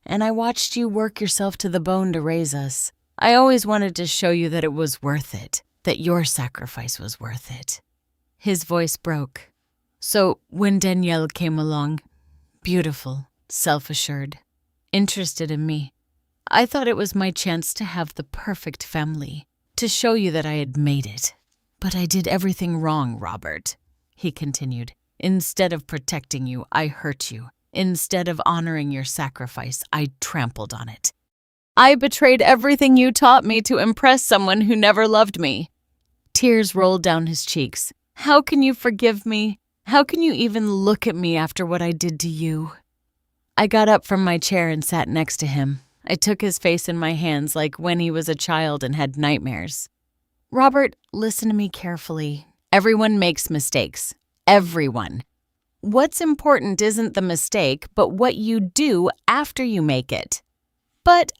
and I watched you work yourself to the bone to raise us. I always wanted to show you that it was worth it, that your sacrifice was worth it. His voice broke. So when Danielle came along, beautiful, self-assured, interested in me, I thought it was my chance to have the perfect family, to show you that I had made it. But I did everything wrong, Robert, he continued. Instead of protecting you, I hurt you. Instead of honoring your sacrifice, I trampled on it. I betrayed everything you taught me to impress someone who never loved me." Tears rolled down his cheeks. "How can you forgive me? How can you even look at me after what I did to you?" I got up from my chair and sat next to him. I took his face in my hands like when he was a child and had nightmares. "Robert, listen to me carefully. Everyone makes mistakes. Everyone. What's important isn't the mistake, but what you do after you make it. But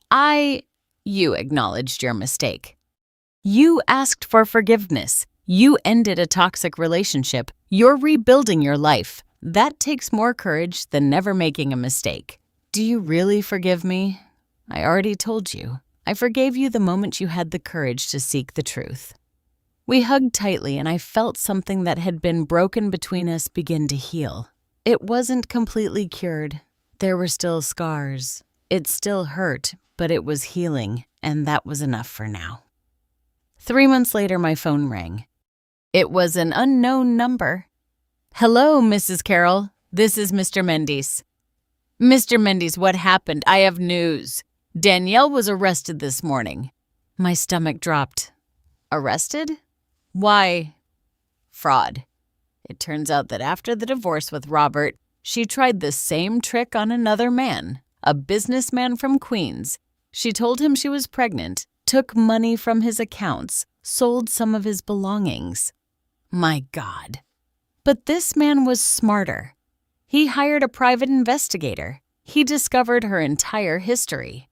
you acknowledged your mistake. You asked for forgiveness. You ended a toxic relationship. You're rebuilding your life. That takes more courage than never making a mistake. Do you really forgive me? I already told you. I forgave you the moment you had the courage to seek the truth." We hugged tightly, and I felt something that had been broken between us begin to heal. It wasn't completely cured. There were still scars. It still hurt, but it was healing, and that was enough for now. 3 months later, my phone rang. It was an unknown number. "Hello, Mrs. Carroll. This is Mr. Mendes." "Mr. Mendes, what happened? I have news. Danielle was arrested this morning." My stomach dropped. "Arrested? Why?" "Fraud. It turns out that after the divorce with Robert, she tried the same trick on another man, a businessman from Queens. She told him she was pregnant, took money from his accounts, sold some of his belongings. My God. But this man was smarter. He hired a private investigator. He discovered her entire history.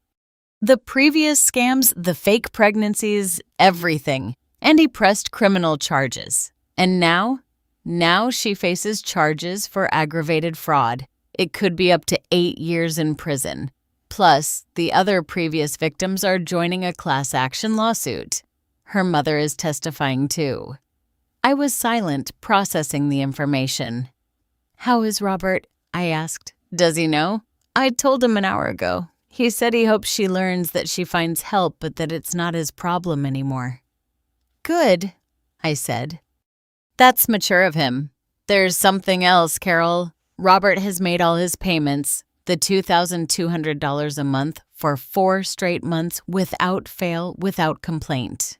The previous scams, the fake pregnancies, everything. And he pressed criminal charges. And now she faces charges for aggravated fraud. It could be up to 8 years in prison. Plus, the other previous victims are joining a class action lawsuit. Her mother is testifying too. I was silent, processing the information. "How is Robert?" I asked. "Does he know?" "I told him an hour ago. He said he hopes she learns that she finds help, but that it's not his problem anymore." "Good," I said. "That's mature of him. There's something else, Carol. Robert has made all his payments, the $2,200 a month for 4 straight months without fail, without complaint."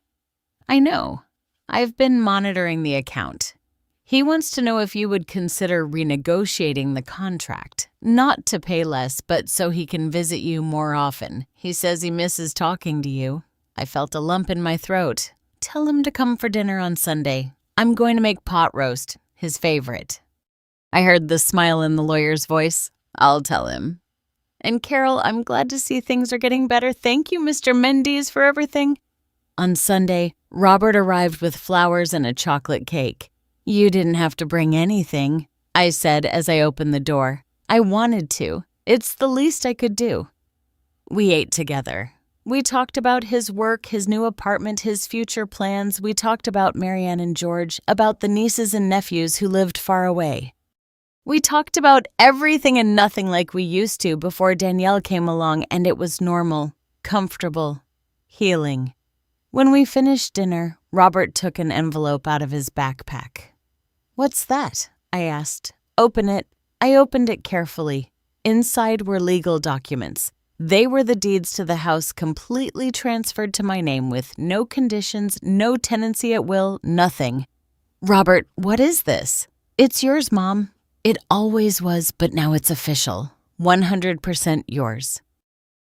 "I know. I've been monitoring the account. He wants to know if you would consider renegotiating the contract, not to pay less, but so he can visit you more often. He says he misses talking to you." I felt a lump in my throat. "Tell him to come for dinner on Sunday. I'm going to make pot roast, his favorite." I heard the smile in the lawyer's voice. "I'll tell him." "And Carol, I'm glad to see things are getting better. Thank you, Mr. Mendes, for everything." On Sunday, Robert arrived with flowers and a chocolate cake. "You didn't have to bring anything," I said as I opened the door. "I wanted to. It's the least I could do." We ate together. We talked about his work, his new apartment, his future plans. We talked about Marianne and George, about the nieces and nephews who lived far away. We talked about everything and nothing like we used to before Danielle came along, and it was normal, comfortable, healing. When we finished dinner, Robert took an envelope out of his backpack. "What's that?" I asked. "Open it." I opened it carefully. Inside were legal documents. They were the deeds to the house completely transferred to my name with no conditions, no tenancy at will, nothing. "Robert, what is this?" "It's yours, Mom. It always was, but now it's official. 100% yours.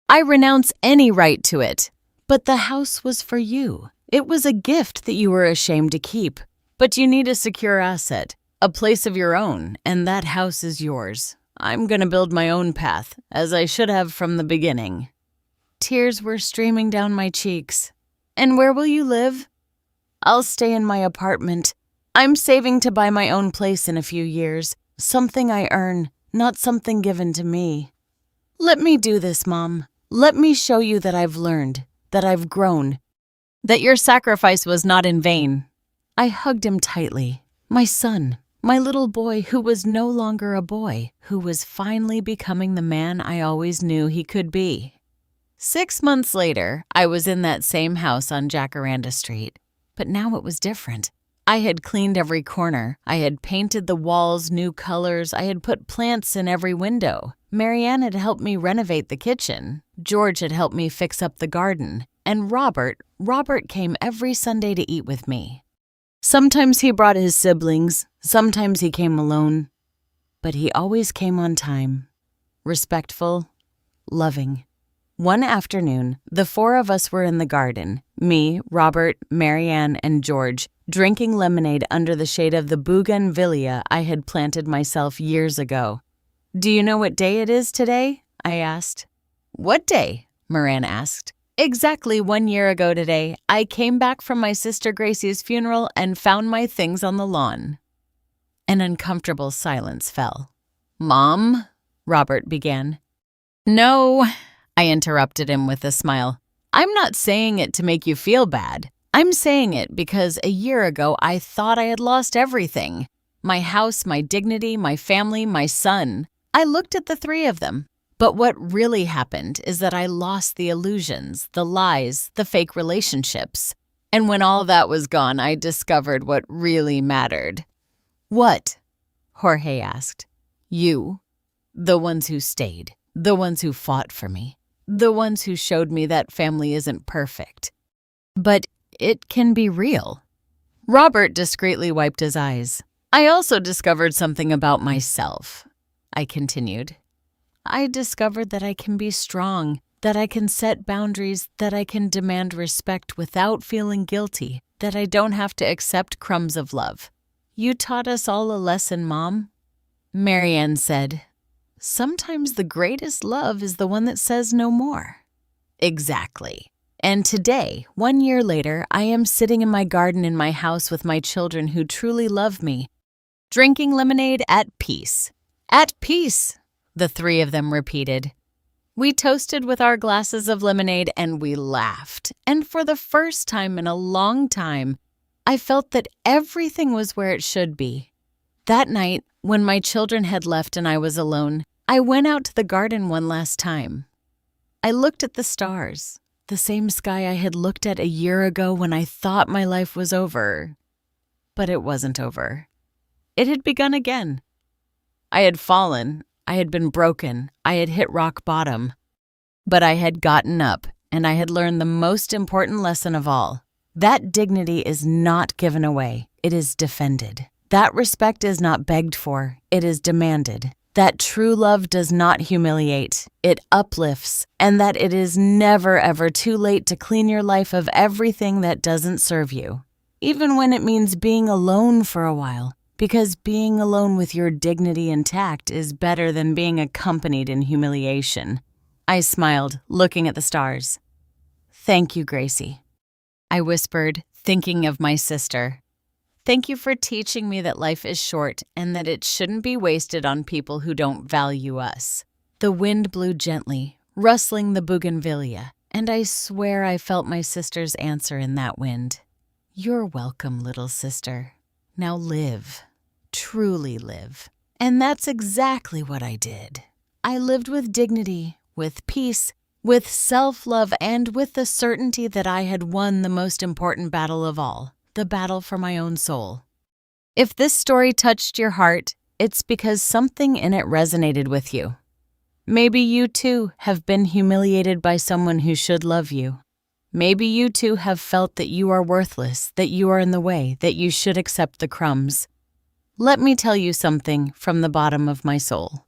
I renounce any right to it. But the house was for you. It was a gift that you were ashamed to keep. But you need a secure asset, a place of your own, and that house is yours. I'm going to build my own path, as I should have from the beginning." Tears were streaming down my cheeks. "And where will you live?" "I'll stay in my apartment. I'm saving to buy my own place in a few years. Something I earn, not something given to me." "Let me do this, Mom. Let me show you that I've learned, that I've grown, that your sacrifice was not in vain." I hugged him tightly. My son, my little boy who was no longer a boy, who was finally becoming the man I always knew he could be. 6 months later, I was in that same house on Jacaranda Street. But now it was different. I had cleaned every corner. I had painted the walls new colors. I had put plants in every window. Marianne had helped me renovate the kitchen. George had helped me fix up the garden. And Robert came every Sunday to eat with me. Sometimes he brought his siblings. Sometimes he came alone. But he always came on time. Respectful, loving. One afternoon, the four of us were in the garden, me, Robert, Marianne, and George, drinking lemonade under the shade of the bougainvillea I had planted myself years ago. "Do you know what day it is today?" I asked. "What day?" Moran asked. "Exactly 1 year ago today, I came back from my sister Gracie's funeral and found my things on the lawn." An uncomfortable silence fell. "Mom," Robert began. "No," I interrupted him with a smile. "I'm not saying it to make you feel bad. I'm saying it because a year ago I thought I had lost everything. My house, my dignity, my family, my son. I looked at the three of them. But what really happened is that I lost the illusions, the lies, the fake relationships. And when all that was gone, I discovered what really mattered." "What?" Jorge asked. "You. The ones who stayed. The ones who fought for me. The ones who showed me that family isn't perfect. But it can be real." Robert discreetly wiped his eyes. "I also discovered something about myself," I continued. "I discovered that I can be strong, that I can set boundaries, that I can demand respect without feeling guilty, that I don't have to accept crumbs of love. You taught us all a lesson, Mom." Marianne said, "Sometimes the greatest love is the one that says no more." Exactly. And today, 1 year later, I am sitting in my garden in my house with my children who truly love me, drinking lemonade at peace. "At peace," the three of them repeated. We toasted with our glasses of lemonade and we laughed. And for the first time in a long time, I felt that everything was where it should be. That night, when my children had left and I was alone, I went out to the garden one last time. I looked at the stars, the same sky I had looked at a year ago when I thought my life was over. But it wasn't over. It had begun again. I had fallen, I had been broken, I had hit rock bottom. But I had gotten up, and I had learned the most important lesson of all. That dignity is not given away, it is defended. That respect is not begged for, it is demanded. That true love does not humiliate, it uplifts, and that it is never ever too late to clean your life of everything that doesn't serve you, even when it means being alone for a while, because being alone with your dignity intact is better than being accompanied in humiliation. I smiled, looking at the stars. "Thank you, Gracie," I whispered, thinking of my sister. "Thank you for teaching me that life is short and that it shouldn't be wasted on people who don't value us." The wind blew gently, rustling the bougainvillea, and I swear I felt my sister's answer in that wind. "You're welcome, little sister. Now live, truly live." And that's exactly what I did. I lived with dignity, with peace, with self-love, and with the certainty that I had won the most important battle of all. The battle for my own soul. If this story touched your heart, it's because something in it resonated with you. Maybe you too have been humiliated by someone who should love you. Maybe you too have felt that you are worthless, that you are in the way, that you should accept the crumbs. Let me tell you something from the bottom of my soul.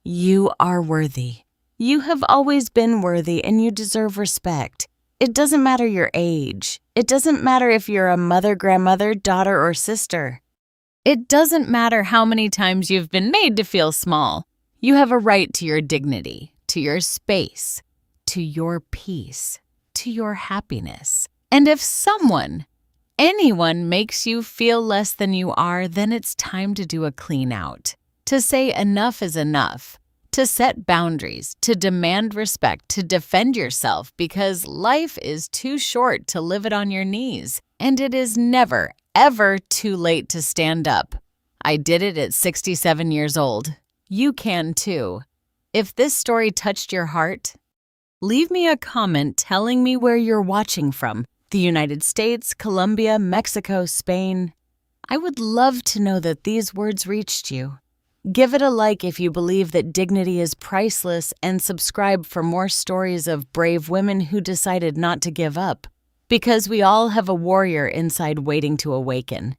You are worthy. You have always been worthy, and you deserve respect. It doesn't matter your age. It doesn't matter if you're a mother, grandmother, daughter, or sister. It doesn't matter how many times you've been made to feel small. You have a right to your dignity, to your space, to your peace, to your happiness. And if anyone makes you feel less than you are, then it's time to do a clean out. To say enough is enough. To set boundaries, to demand respect, to defend yourself, because life is too short to live it on your knees, and it is never, ever too late to stand up. I did it at 67 years old. You can too. If this story touched your heart, leave me a comment telling me where you're watching from. The United States, Colombia, Mexico, Spain. I would love to know that these words reached you. Give it a like if you believe that dignity is priceless, and subscribe for more stories of brave women who decided not to give up. Because we all have a warrior inside waiting to awaken.